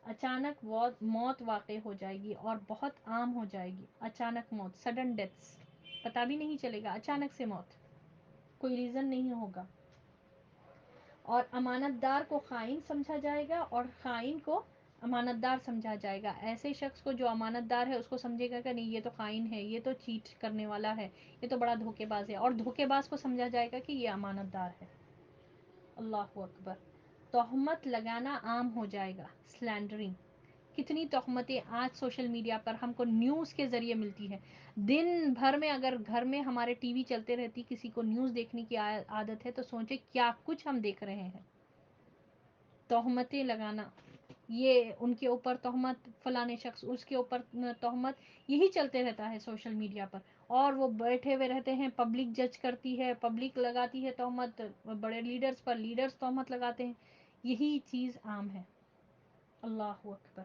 اچانک موت واقع ہو جائے گی اور بہت عام ہو جائے گی. اچانک موت، سڈن ڈیتھس، پتہ بھی نہیں چلے گا، اچانک سے موت، کوئی ریزن نہیں ہوگا. اور امانت دار کو خائن سمجھا جائے گا اور خائن کو امانت دار سمجھا جائے گا. ایسے شخص کو جو امانت دار ہے اس کو سمجھے گا کہ نہیں یہ تو خائن ہے، یہ تو چیٹ کرنے والا ہے، یہ تو بڑا دھوکے باز ہے، اور دھوکے باز کو سمجھا جائے گا کہ یہ امانت دار ہے. اللہ اکبر. تہمت لگانا عام ہو جائے گا، سلینڈرنگ. کتنی تہمتیں آج سوشل میڈیا پر ہم کو نیوز کے ذریعے ملتی ہے. دن بھر میں اگر گھر میں ہمارے ٹی وی چلتے رہتی، کسی کو نیوز دیکھنے کی عادت ہے تو سوچے کیا کچھ ہم دیکھ رہے ہیں. تہمتیں لگانا، یہ ان کے اوپر تہمت، فلانے شخص اس کے اوپر تہمت، یہی چلتے رہتا ہے سوشل میڈیا پر. اور وہ بیٹھے ہوئے رہتے ہیں، پبلک جج کرتی ہے، پبلک لگاتی ہے تہمت، بڑے لیڈرز پر لیڈرز تہمت لگاتے ہیں. یہی چیز عام ہے. اللہ اکبر.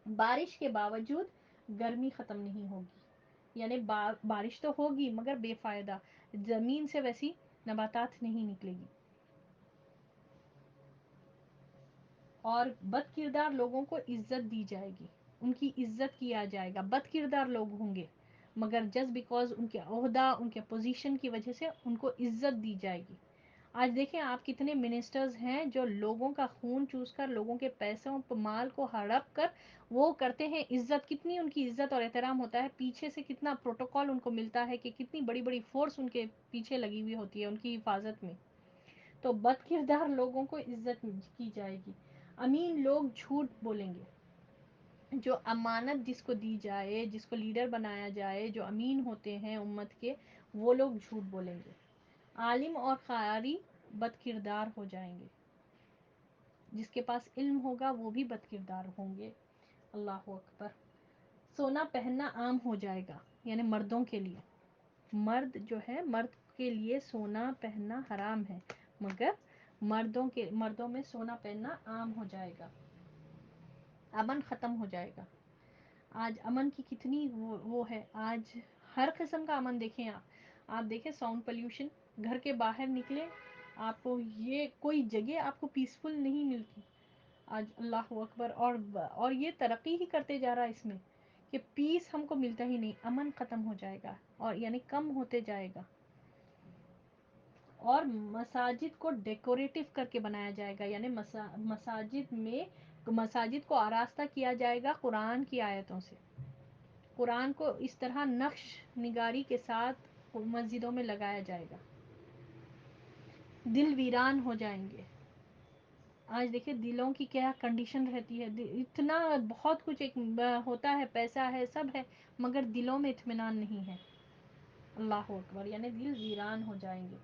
بارش کے باوجود گرمی ختم نہیں ہوگی، یعنی بارش تو ہوگی مگر بے فائدہ، زمین سے ویسی نباتات نہیں نکلے گی. اور بد کردار لوگوں کو عزت دی جائے گی، ان کی عزت کیا جائے گا. بد کردار لوگ ہوں گے مگر جسٹ بیکاز ان کے عہدہ، ان کے پوزیشن کی وجہ سے ان کو عزت دی جائے گی. آج دیکھیں آپ کتنے منسٹرز ہیں جو لوگوں کا خون چوس کر، لوگوں کے پیسوں مال کو ہڑپ کر وہ کرتے ہیں عزت. کتنی ان کی عزت اور احترام ہوتا ہے، پیچھے سے کتنا پروٹوکول ان کو ملتا ہے، کہ کتنی بڑی بڑی فورس ان کے پیچھے لگی ہوئی ہوتی ہے ان کی حفاظت میں. تو بد کردار لوگوں کو عزت کی جائے گی. امین لوگ جھوٹ بولیں گے. جو امانت جس کو دی جائے، جس کو لیڈر بنایا جائے، جو امین ہوتے ہیں امت کے، وہ لوگ جھوٹ بولیں گے. عالم اور قاری بد کردار ہو جائیں گے. جس کے پاس علم ہوگا وہ بھی بد کردار ہوں گے. اللہ اکبر. سونا پہننا عام ہو جائے گا، یعنی مردوں کے لیے. مرد جو ہے، مرد کے لیے سونا پہننا حرام ہے، مگر مردوں میں سونا پہننا عام ہو جائے گا. امن ختم ہو جائے گا. آج امن کی کتنی وہ ہے. آج ہر قسم کا امن دیکھیں آپ دیکھیں ساؤنڈ پلیوشن، گھر کے باہر نکلیں آپ کو یہ کوئی جگہ آپ کو پیسفل نہیں ملتی آج. اللہ اکبر. اور یہ ترقی ہی کرتے جا رہا ہے اس میں، کہ پیس ہم کو ملتا ہی نہیں. امن ختم ہو جائے گا، اور یعنی کم ہوتے جائے گا. اور مساجد کو ڈیکوریٹو کر کے بنایا جائے گا، یعنی مساجد میں مساجد کو آراستہ کیا جائے گا قرآن کی آیتوں سے، قرآن کو اس طرح نقش نگاری کے ساتھ مسجدوں میں لگایا جائے گا، دل ویران ہو جائیں گے۔ آج دیکھیں دلوں کی کیا کنڈیشن رہتی ہے، اتنا بہت کچھ ایک ہوتا ہے، پیسہ ہے، سب ہے، مگر دلوں میں اطمینان نہیں ہے۔ اللہ اکبر، یعنی دل ویران ہو جائیں گے۔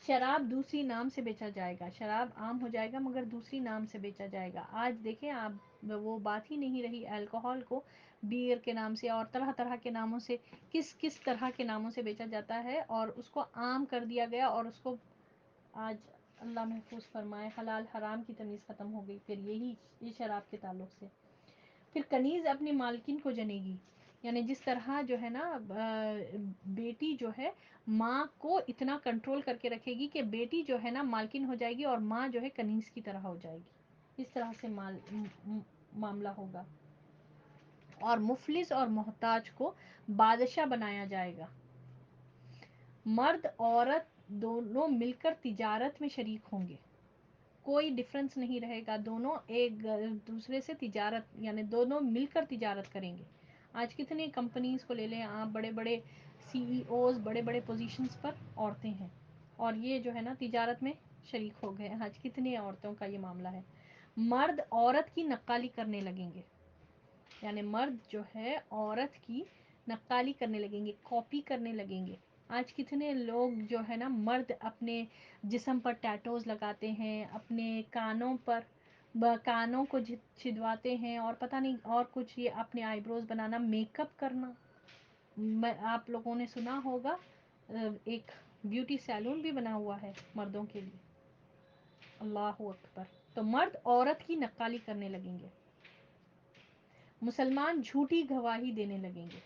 شراب دوسری نام سے بیچا جائے گا، شراب عام ہو جائے گا مگر دوسری نام سے بیچا جائے گا۔ آج دیکھیں آپ وہ بات ہی نہیں رہی، الکوہول کو بیئر کے نام سے اور طرح طرح کے ناموں سے، کس کس طرح کے ناموں سے بیچا جاتا ہے، اور اس کو عام کر دیا گیا، اور اس کو آج اللہ محفوظ فرمائے حلال حرام کی تمیز ختم ہو گئی پھر یہی یہ شراب کے تعلق سے۔ پھر کنیز اپنی مالکن کو جنے گی، یعنی جس طرح جو ہے نا بیٹی جو ہے ماں کو اتنا کنٹرول کر کے رکھے گی کہ بیٹی جو ہے نا مالکن ہو جائے گی اور ماں جو ہے کنیز کی طرح ہو جائے گی، اس طرح سے معاملہ ہوگا۔ اور مفلس اور محتاج کو بادشاہ بنایا جائے گا۔ مرد عورت دونوں مل کر تجارت میں شریک ہوں گے، کوئی ڈفرنس نہیں رہے گا، دونوں ایک دوسرے سے تجارت، یعنی دونوں مل کر تجارت کریں گے۔ آج کتنے کمپنیز کو لے لیں آپ، بڑے بڑے سی ای اوز، بڑے بڑے پوزیشنز پر عورتیں ہیں، اور یہ جو ہے نا تجارت میں شریک ہو گئے۔ آج کتنی عورتوں کا یہ معاملہ ہے۔ مرد عورت کی نقالی کرنے لگیں گے، یعنی مرد جو ہے عورت کی نقالی کرنے لگیں گے، کاپی کرنے لگیں گے۔ آج کتنے لوگ جو ہے نا مرد اپنے جسم پر ٹیٹوز لگاتے ہیں، اپنے کانوں پر کانوں کو چھدواتے ہیں، اور پتہ نہیں اور کچھ، یہ اپنے آئی بروز بنانا، میک اپ کرنا۔ آپ لوگوں نے سنا ہوگا ایک بیوٹی سیلون بھی بنا ہوا ہے مردوں کے لیے۔ اللہ اکبر۔ تو مرد عورت کی نقالی کرنے لگیں گے۔ مسلمان جھوٹی گواہی دینے لگیں گے۔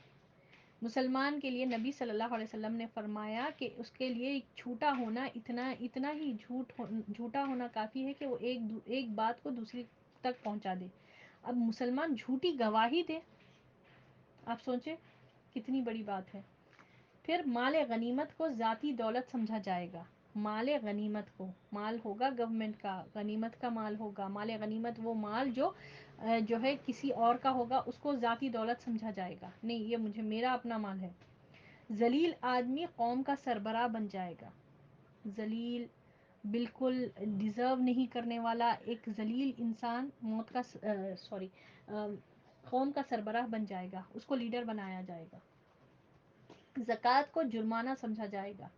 مسلمان کے لیے نبی صلی اللہ علیہ وسلم نے فرمایا کہ اس کے لیے جھوٹا ہونا اتنا ہی جھوٹا ہونا کافی ہے کہ وہ ایک بات کو دوسری تک پہنچا دے۔ اب مسلمان جھوٹی گواہی دے، آپ سوچیں کتنی بڑی بات ہے۔ پھر مال غنیمت کو ذاتی دولت سمجھا جائے گا۔ مال غنیمت کو، مال ہوگا گورنمنٹ کا، غنیمت کا مال ہوگا، مال غنیمت وہ مال جو ہے کسی اور کا ہوگا، اس کو ذاتی دولت سمجھا جائے گا، نہیں یہ میرا اپنا مال ہے۔ ذلیل آدمی قوم کا سربراہ بن جائے گا، ذلیل، بالکل ڈیزرو نہیں کرنے والا ایک ذلیل انسان موت کا قوم کا سربراہ بن جائے گا، اس کو لیڈر بنایا جائے گا۔ زکوٰۃ کو جرمانہ سمجھا جائے گا،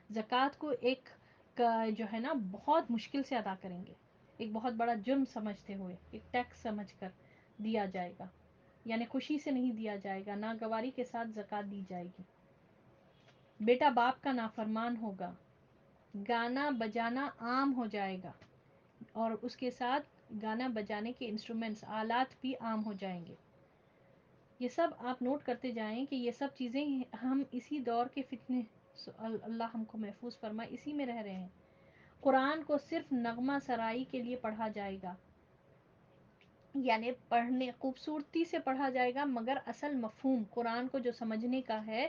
زکوٰۃ کو ایک جو ہے نا بہت مشکل سے ادا کریں گے، ایک بہت بڑا جرم سمجھتے ہوئے، ایک ٹیکس سمجھ کر دیا جائے گا، یعنی خوشی سے نہیں دیا جائے گا، ناگواری کے ساتھ زکوٰۃ دی جائے گی۔ بیٹا باپ کا نافرمان ہوگا، گانا بجانا عام ہو جائے گا، اور اس کے ساتھ گانا بجانے کے انسٹرومنٹس، آلات بھی عام ہو جائیں گے۔ یہ سب آپ نوٹ کرتے جائیں کہ یہ سب چیزیں ہم اسی دور کے فتنے، اللہ ہم کو محفوظ فرمائے، اسی میں رہ رہے ہیں۔ قرآن کو صرف نغمہ سرائی کے لیے پڑھا جائے گا، یعنی پڑھنے خوبصورتی سے پڑھا جائے گا، مگر اصل مفہوم قرآن کو جو سمجھنے کا ہے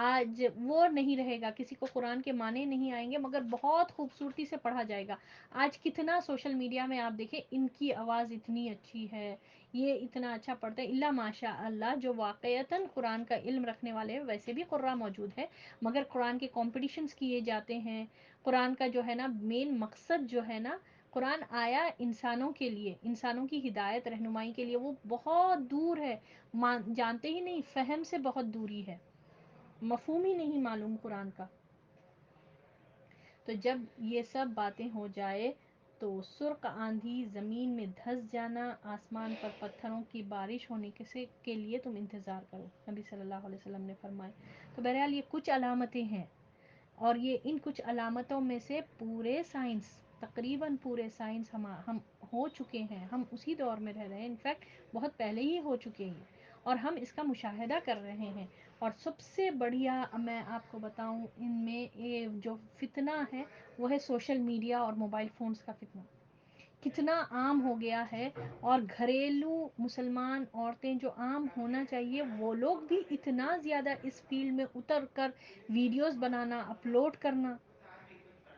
آج وہ نہیں رہے گا، کسی کو قرآن کے معنی نہیں آئیں گے، مگر بہت خوبصورتی سے پڑھا جائے گا۔ آج کتنا سوشل میڈیا میں آپ دیکھیں، ان کی آواز اتنی اچھی ہے، یہ اتنا اچھا پڑھتے ہیں، اللہ ماشاء اللہ جو واقعتاً قرآن کا علم رکھنے والے ہیں، ویسے بھی قراء موجود ہے، مگر قرآن کے کمپٹیشنز کیے جاتے ہیں۔ قرآن کا جو ہے نا مین مقصد جو ہے نا، قرآن آیا انسانوں کے لیے، انسانوں کی ہدایت رہنمائی کے لیے، وہ بہت دور ہے، جانتے ہی نہیں، فہم سے بہت دوری ہے، مفہوم ہی نہیں معلوم قرآن کا۔ تو جب یہ سب باتیں ہو جائے تو سرخ آندھی، زمین میں دھس جانا، آسمان پر پتھروں کی بارش ہونے کے لیے تم انتظار کرو، نبی صلی اللہ علیہ وسلم نے فرمائے۔ تو بہرحال یہ کچھ علامتیں ہیں، اور یہ ان کچھ علامتوں میں سے پورے سائنس، تقریباً پورے سائنس ہم ہو چکے ہیں، ہم اسی دور میں رہ رہے ہیں، انفیکٹ بہت پہلے ہی ہو چکے ہیں، اور ہم اس کا مشاہدہ کر رہے ہیں۔ اور سب سے بڑھیا میں آپ کو بتاؤں، ان میں یہ جو فتنہ ہے وہ ہے سوشل میڈیا اور موبائل فونز کا فتنہ، کتنا عام ہو گیا ہے، اور گھریلو مسلمان عورتیں جو عام ہونا چاہیے، وہ لوگ بھی اتنا زیادہ اس فیلڈ میں اتر کر ویڈیوز بنانا، اپلوڈ کرنا،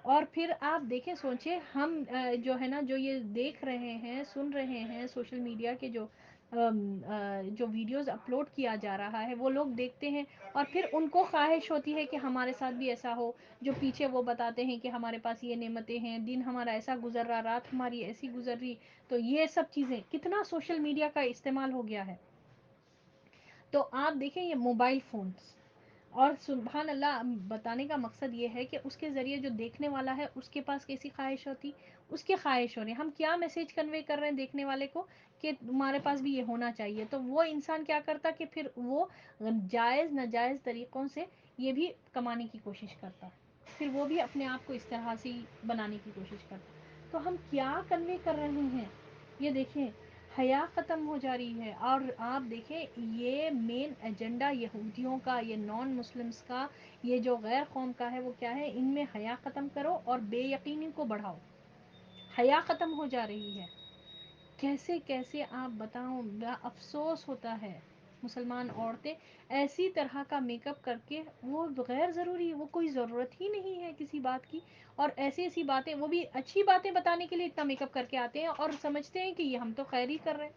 اور پھر آپ دیکھیں سوچیں ہم جو ہے نا جو یہ دیکھ رہے ہیں سن رہے ہیں سوشل میڈیا کے جو ویڈیوز اپلوڈ کیا جا رہا ہے وہ لوگ دیکھتے ہیں اور پھر ان کو خواہش ہوتی ہے کہ ہمارے ساتھ بھی ایسا ہو. جو پیچھے وہ بتاتے ہیں کہ ہمارے پاس یہ نعمتیں ہیں, دن ہمارا ایسا گزر رہا, رات ہماری ایسی گزر رہی. تو یہ سب چیزیں کتنا سوشل میڈیا کا استعمال ہو گیا ہے. تو آپ دیکھیں یہ موبائل فونز, اور سبحان اللہ بتانے کا مقصد یہ ہے کہ اس کے ذریعے جو دیکھنے والا ہے اس کے پاس کیسی خواہش ہوتی, اس کی خواہش ہو رہی ہے. ہم کیا میسج کنوے کر رہے ہیں دیکھنے والے کو کہ تمہارے پاس بھی یہ ہونا چاہیے. تو وہ انسان کیا کرتا کہ پھر وہ جائز ناجائز طریقوں سے یہ بھی کمانے کی کوشش کرتا, پھر وہ بھی اپنے آپ کو اس طرح سے بنانے کی کوشش کرتا. تو ہم کیا کنوے کر رہے ہیں یہ دیکھیں. حیا ختم ہو جا رہی ہے. اور آپ دیکھیں یہ مین ایجنڈا یہودیوں کا, یہ نان مسلمس کا, یہ جو غیر قوم کا ہے وہ کیا ہے, ان میں حیا ختم کرو اور بے یقینی کو بڑھاؤ. حیا ختم ہو جا رہی ہے. کیسے کیسے آپ بتاؤں, افسوس ہوتا ہے. مسلمان عورتیں ایسی طرح کا میک اپ کر کے, وہ غیر ضروری, وہ کوئی ضرورت ہی نہیں ہے کسی بات کی, اور ایسی ایسی باتیں, وہ بھی اچھی باتیں بتانے کے لیے اتنا میک اپ کر کے آتے ہیں اور سمجھتے ہیں کہ یہ ہم تو خیر ہی کر رہے ہیں.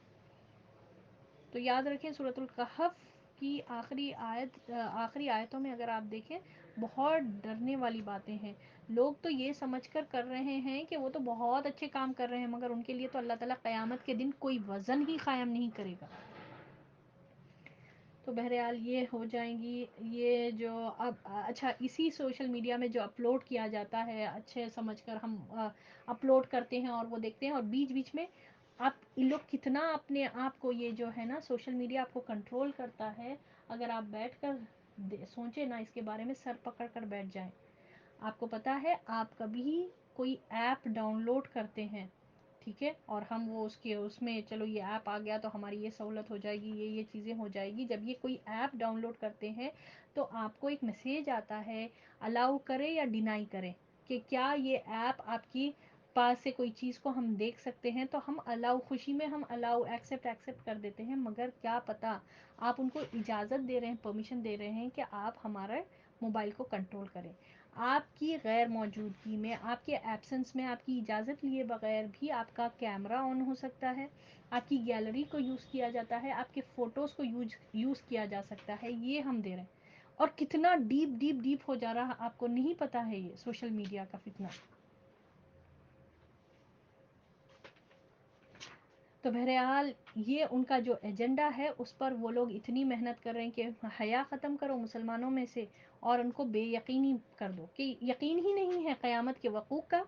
تو یاد رکھیں سورۃ الکہف کی آخری آیتوں میں اگر آپ دیکھیں بہت ڈرنے والی باتیں ہیں. لوگ تو یہ سمجھ کر رہے ہیں کہ وہ تو بہت اچھے کام کر رہے ہیں, مگر ان کے لیے تو اللہ تعالیٰ قیامت کے دن کوئی وزن ہی قائم نہیں کرے گا. تو بہرحال یہ ہو جائیں گی یہ جو اب اچھا اسی سوشل میڈیا میں جو اپلوڈ کیا جاتا ہے اچھے سمجھ کر ہم اپلوڈ کرتے ہیں اور وہ دیکھتے ہیں, اور بیچ بیچ میں آپ ان لوگ کتنا اپنے آپ کو, یہ جو ہے نا سوشل میڈیا آپ کو کنٹرول کرتا ہے. اگر آپ بیٹھ کر سوچیں نا اس کے بارے میں, سر پکڑ کر بیٹھ جائیں. آپ کو پتا ہے آپ کبھی کوئی ایپ ڈاؤن لوڈ کرتے ہیں, ٹھیک ہے, اور ہم وہ اس میں چلو یہ ایپ آ گیا تو ہماری یہ سہولت ہو جائے گی, یہ چیزیں ہو جائے گی. جب یہ کوئی ایپ ڈاؤن لوڈ کرتے ہیں تو آپ کو ایک میسیج آتا ہے, الاؤ کرے یا ڈینائی کرے, کہ کیا یہ ایپ آپ کی پاس سے کوئی چیز کو ہم دیکھ سکتے ہیں. تو ہم الاؤ, خوشی میں ہم الاؤ ایکسیپٹ کر دیتے ہیں, مگر کیا پتا آپ ان کو اجازت دے رہے ہیں, پرمیشن دے رہے ہیں کہ آپ ہمارے موبائل کو کنٹرول کریں. آپ کی غیر موجودگی میں, آپ کے ایبسنس میں, آپ کی اجازت لیے بغیر بھی آپ کا کیمرہ آن ہو سکتا ہے, آپ کی گیلری کو یوز کیا جاتا ہے, آپ کے فوٹوز کو یوز کیا جا سکتا ہے. یہ ہم دے رہے ہیں, اور کتنا ڈیپ ڈیپ ڈیپ ہو جا رہا آپ کو نہیں پتا ہے یہ سوشل میڈیا کا فتنہ. تو بہرحال یہ ان کا جو ایجنڈا ہے اس پر وہ لوگ اتنی محنت کر رہے ہیں کہ حیا ختم کرو مسلمانوں میں سے, اور ان کو بے یقینی کر دو, کہ یقین ہی نہیں ہے قیامت کے وقوع کا,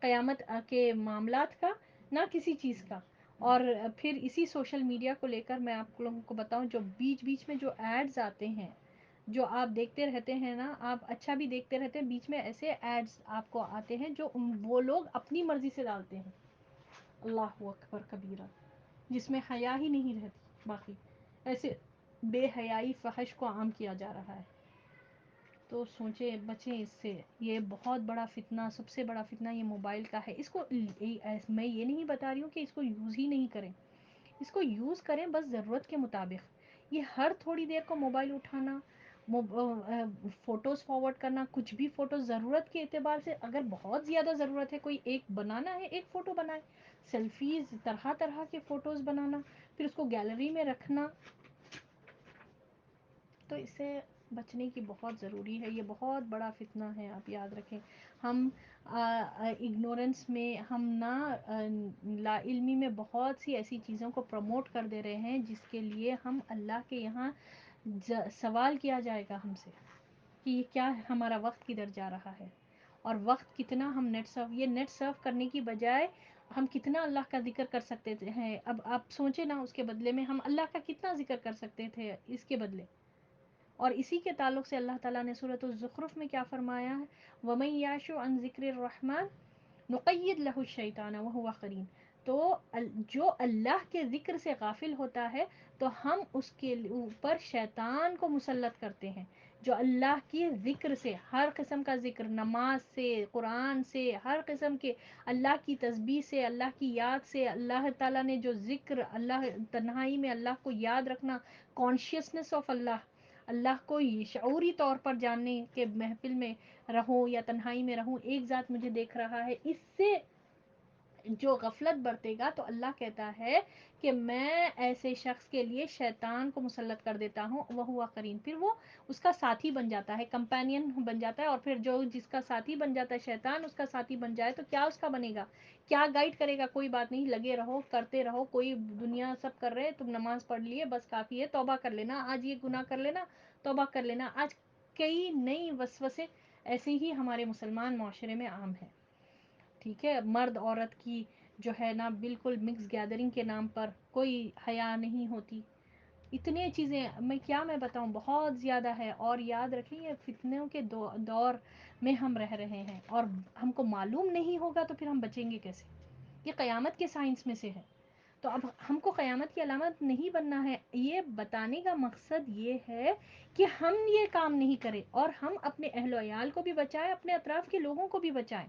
قیامت کے معاملات کا, نہ کسی چیز کا. اور پھر اسی سوشل میڈیا کو لے کر میں آپ لوگوں کو بتاؤں, جو بیچ بیچ میں جو ایڈز آتے ہیں, جو آپ دیکھتے رہتے ہیں نا, آپ اچھا بھی دیکھتے رہتے ہیں, بیچ میں ایسے ایڈز آپ کو آتے ہیں جو وہ لوگ اپنی مرضی سے ڈالتے ہیں. اللہ اکبر کبیرہ, جس میں حیا ہی نہیں رہتی. باقی ایسے بے حیائی فحش کو عام کیا جا رہا ہے. تو سوچیں, بچیں اس سے. یہ بہت بڑا فتنہ, سب سے بڑا فتنہ یہ موبائل کا ہے. اس کو میں یہ نہیں بتا رہی ہوں کہ اس کو یوز ہی نہیں کریں, اس کو یوز کریں بس ضرورت کے مطابق. یہ ہر تھوڑی دیر کو موبائل اٹھانا, فوٹوز فارورڈ کرنا, کچھ بھی فوٹوز ضرورت کے اعتبار سے, اگر بہت زیادہ ضرورت ہے, کوئی ایک بنانا ہے, ایک فوٹو بنائے. سیلفیز, طرح طرح کے فوٹوز بنانا, پھر اس کو گیلری میں رکھنا. تو اس سے بچنے کی بہت ضروری ہے. یہ بہت بڑا فتنہ ہے, آپ یاد رکھیں. ہم اگنورنس میں, ہم لا علمی میں بہت سی ایسی چیزوں کو پروموٹ کر دے رہے ہیں جس کے لیے ہم اللہ کے یہاں سوال کیا جائے گا ہم سے, کہ یہ کیا ہمارا وقت کدھر جا رہا ہے, اور وقت کتنا ہم نیٹ سرف کرنے کی بجائے ہم کتنا اللہ کا ذکر کر سکتے ہیں. اب آپ سوچیں نا, اس کے بدلے میں ہم اللہ کا کتنا ذکر کر سکتے تھے اس کے بدلے. اور اسی کے تعلق سے اللہ تعالیٰ نے سورۃ الزخرف میں کیا فرمایا ہے, وَمَن يَعْشُ عَن ذِكْرِ الرَّحْمَنِ نُقَيِّضْ لَهُ الشَّيْطَانَ وَهُوَ قَرِينٌ. تو جو اللہ کے ذکر سے غافل ہوتا ہے تو ہم اس کے اوپر شیطان کو مسلط کرتے ہیں. جو اللہ کی ذکر سے, ہر قسم کا ذکر, نماز سے, قرآن سے, ہر قسم کے اللہ کی تسبیح سے, اللہ کی یاد سے, اللہ تعالیٰ نے جو ذکر, اللہ تنہائی میں اللہ کو یاد رکھنا, کانشیسنس آف اللہ, اللہ کو شعوری طور پر جاننے کہ محفل میں رہوں یا تنہائی میں رہوں ایک ذات مجھے دیکھ رہا ہے، اس سے جو غفلت برتے گا تو اللہ کہتا ہے کہ میں ایسے شخص کے لیے شیطان کو مسلط کر دیتا ہوں، وہ ہوا قرین، پھر وہ اس کا ساتھی بن جاتا ہے، کمپینین بن جاتا ہے، اور پھر جو جس کا ساتھی بن جاتا ہے شیطان اس کا ساتھی بن جائے تو کیا اس کا بنے گا، کیا گائیڈ کرے گا، کوئی بات نہیں، لگے رہو کرتے رہو، کوئی دنیا سب کر رہے تم نماز پڑھ لیے بس کافی ہے، توبہ کر لینا، آج یہ گناہ کر لینا، توبہ کر لینا، آج کئی نئی وسوسے ایسے ہی ہمارے مسلمان معاشرے میں عام ہے، ٹھیک ہے، مرد عورت کی جو ہے نا بالکل مکس گیدرنگ کے نام پر کوئی حیا نہیں ہوتی، اتنے چیزیں میں بتاؤں بہت زیادہ ہے، اور یاد رکھیں یہ فتنوں کے دور میں ہم رہ رہے ہیں، اور ہم کو معلوم نہیں ہوگا تو پھر ہم بچیں گے کیسے، یہ قیامت کے سائنس میں سے ہے، تو اب ہم کو قیامت کی علامت نہیں بننا ہے، یہ بتانے کا مقصد یہ ہے کہ ہم یہ کام نہیں کریں اور ہم اپنے اہل و عیال کو بھی بچائیں، اپنے اطراف کے لوگوں کو بھی بچائیں،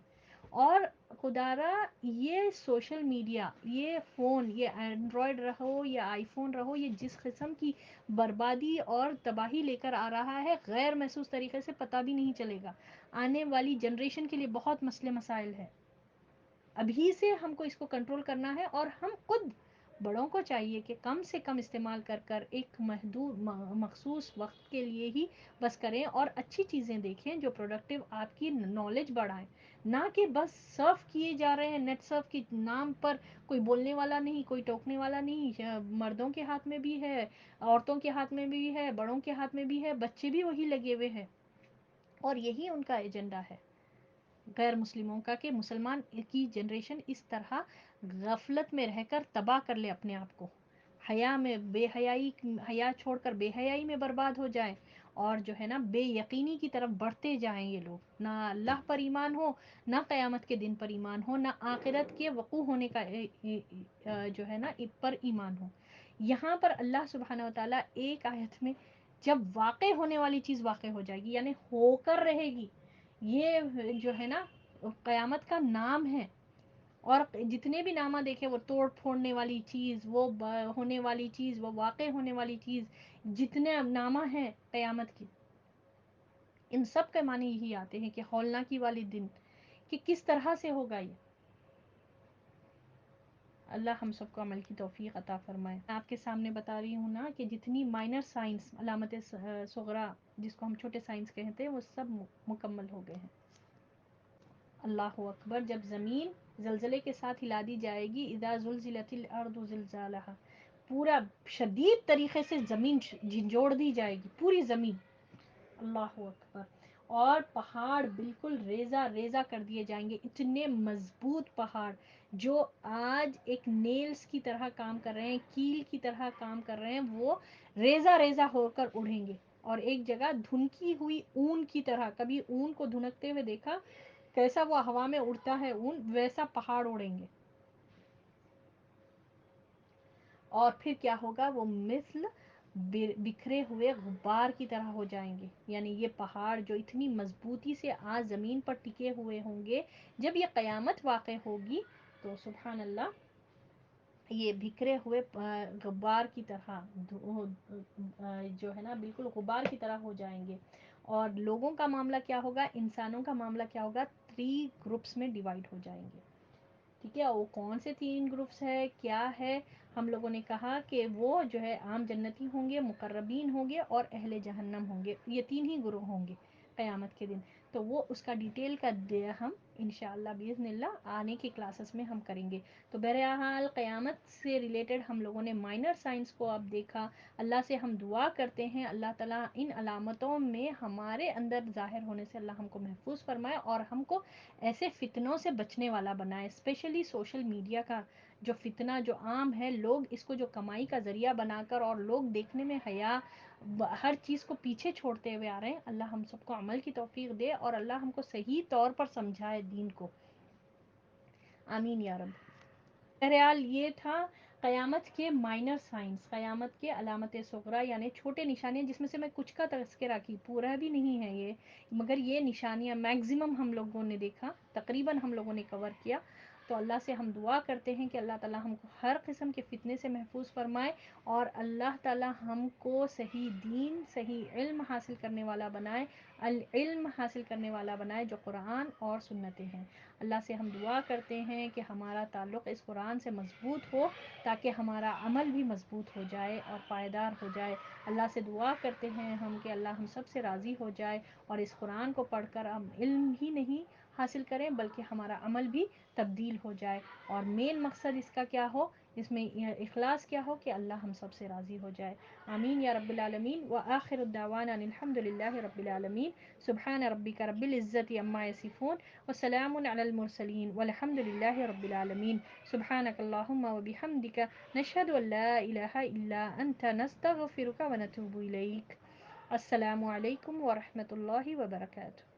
اور خدارا یہ سوشل میڈیا، یہ فون، یہ اینڈرائڈ رہو یا آئی فون رہو، یہ جس قسم کی بربادی اور تباہی لے کر آ رہا ہے غیر محسوس طریقے سے پتہ بھی نہیں چلے گا، آنے والی جنریشن کے لیے بہت مسئلے مسائل ہے، ابھی سے ہم کو اس کو کنٹرول کرنا ہے، اور ہم خود بڑوں کو چاہیے کہ کم سے کم استعمال کر کر ایک محدود مخصوص وقت کے لیے ہی بس کریں، اور اچھی چیزیں دیکھیں جو پروڈکٹیو آپ کی نالج بڑھائیں، نہ کہ بس سرف کیے جا رہے ہیں نیٹ سرف کے نام پر، کوئی بولنے والا نہیں، کوئی ٹوکنے والا نہیں، مردوں کے ہاتھ میں بھی ہے، عورتوں کے ہاتھ میں بھی ہے، بڑوں کے ہاتھ میں بھی ہے، بچے بھی وہی لگے ہوئے ہیں، اور یہی ان کا ایجنڈا ہے غیر مسلموں کا کہ مسلمان کی جنریشن اس طرح غفلت میں رہ کر تباہ کر لے اپنے آپ کو، حیا میں بے حیائی، حیا چھوڑ کر بے حیائی میں برباد ہو جائیں، اور جو ہے نا بے یقینی کی طرف بڑھتے جائیں، یہ لوگ نہ اللہ پر ایمان ہو، نہ قیامت کے دن پر ایمان ہو، نہ آخرت کے وقوع ہونے کا جو ہے نا پر ایمان ہو، یہاں پر اللہ سبحانہ وتعالی ایک آیت میں جب واقع ہونے والی چیز واقع ہو جائے گی یعنی ہو کر رہے گی، یہ جو ہے نا قیامت کا نام ہے، اور جتنے بھی نامہ دیکھے وہ توڑ پھوڑنے والی چیز، وہ ہونے والی چیز، وہ واقع ہونے والی چیز، جتنے نامہ ہیں قیامت کی، ان سب کے معنی یہی آتے ہیں کہ ہولناکی والی دن، کہ کس طرح سے ہوگا یہ، اللہ ہم سب کو عمل کی توفیق عطا فرمائے، آپ کے سامنے بتا رہی ہوں نا کہ جتنی مائنر سائنس علامت صغریٰ جس کو ہم چھوٹے سائنس کہتے ہیں وہ سب مکمل ہو گئے ہیں، اللہ اکبر، جب زمین زلزلے کے ساتھ ہلا دی جائے گی، اذا زلزلت الارض زلزالہا، پورا شدید طریقے سے زمین جھنجھوڑ دی جائے گی، پوری زمین، اللہ اکبر، اور پہاڑ بالکل ریزہ ریزہ کر دیے جائیں گے، اتنے مضبوط پہاڑ جو آج ایک نیلز کی طرح کام کر رہے ہیں، کیل کی طرح کام کر رہے ہیں، وہ ریزہ ریزہ ہو کر اڑیں گے، اور ایک جگہ دھنکی ہوئی اون کی طرح، کبھی اون کو دھنکتے ہوئے دیکھا کیسا وہ ہوا میں اڑتا ہے اون، ویسا پہاڑ اڑیں گے، اور پھر کیا ہوگا، وہ مثل بکھرے ہوئے غبار کی طرح ہو جائیں گے، یعنی یہ پہاڑ جو اتنی مضبوطی سے آج زمین پر ٹکے ہوئے ہوں گے، جب یہ قیامت واقع ہوگی تو سبحان اللہ یہ بکھرے ہوئے غبار کی طرح جو ہے نا بالکل غبار کی طرح ہو جائیں گے، اور لوگوں کا معاملہ کیا ہوگا، انسانوں کا معاملہ کیا ہوگا، 3 گروپس میں ڈیوائیڈ ہو جائیں گے، ٹھیک ہے، وہ کون سے 3 گروپس ہے، کیا ہے، ہم لوگوں نے کہا کہ وہ جو ہے عام جنتی ہوں گے، مقربین ہوں گے، اور اہل جہنم ہوں گے، یہ 3 ہی گروہ ہوں گے قیامت کے دن، تو وہ اس کا ڈیٹیل کا ہم انشاءاللہ باذن اللہ آنے کے کلاسز میں ہم کریں گے، تو بہرحال قیامت سے ریلیٹڈ ہم لوگوں نے مائنر سائنس کو اب دیکھا، اللہ سے ہم دعا کرتے ہیں اللہ تعالیٰ ان علامتوں میں ہمارے اندر ظاہر ہونے سے اللہ ہم کو محفوظ فرمائے، اور ہم کو ایسے فتنوں سے بچنے والا بنائے، اسپیشلی سوشل میڈیا کا جو فتنہ جو عام ہے، لوگ اس کو جو کمائی کا ذریعہ بنا کر، اور لوگ دیکھنے میں حیا ہر چیز کو پیچھے چھوڑتے ہوئے آ رہے ہیں، اللہ ہم سب کو عمل کی توفیق دے، اور اللہ ہم کو صحیح طور پر سمجھائے دین کو، آمین یا رب۔ بہرحال یہ تھا قیامت کے مائنر سائنس، قیامت کے علامت صغریٰ یعنی چھوٹے نشانیاں، جس میں سے میں کچھ کا تذکرہ کی، پورا بھی نہیں ہے یہ، مگر یہ نشانیاں میگزیمم ہم لوگوں نے دیکھا، تقریباً ہم لوگوں نے کور کیا، تو اللہ سے ہم دعا کرتے ہیں کہ اللہ تعالیٰ ہم کو ہر قسم کے فتنے سے محفوظ فرمائے، اور اللہ تعالیٰ ہم کو صحیح دین، صحیح علم حاصل کرنے والا بنائے، العلم حاصل کرنے والا بنائے جو قرآن اور سنتیں ہیں۔ اللہ سے ہم دعا کرتے ہیں کہ ہمارا تعلق اس قرآن سے مضبوط ہو، تاکہ ہمارا عمل بھی مضبوط ہو جائے اور پائیدار ہو جائے۔ اللہ سے دعا کرتے ہیں ہم کہ اللہ ہم سب سے راضی ہو جائے، اور اس قرآن کو پڑھ کر ہم علم ہی نہیں حاصل کریں بلکہ ہمارا عمل بھی تبدیل ہو جائے، اور مین مقصد اس کا کیا ہو، اس میں اخلاص کیا ہو کہ اللہ ہم سب سے راضی ہو جائے۔ آمین یا رب العالمین۔ وآخر الدعوانا ان الحمد للہ رب العالمین۔ سبحان ربک رب العزت عما یصفون وسلام علی المرسلین والحمد للہ رب العالمین۔ سبحانک اللہم وبحمدک نشہد ان لا الہ الا انت نستغفرک ونتوب الیک۔ السلام علیکم ورحمۃ اللہ وبرکاتہ۔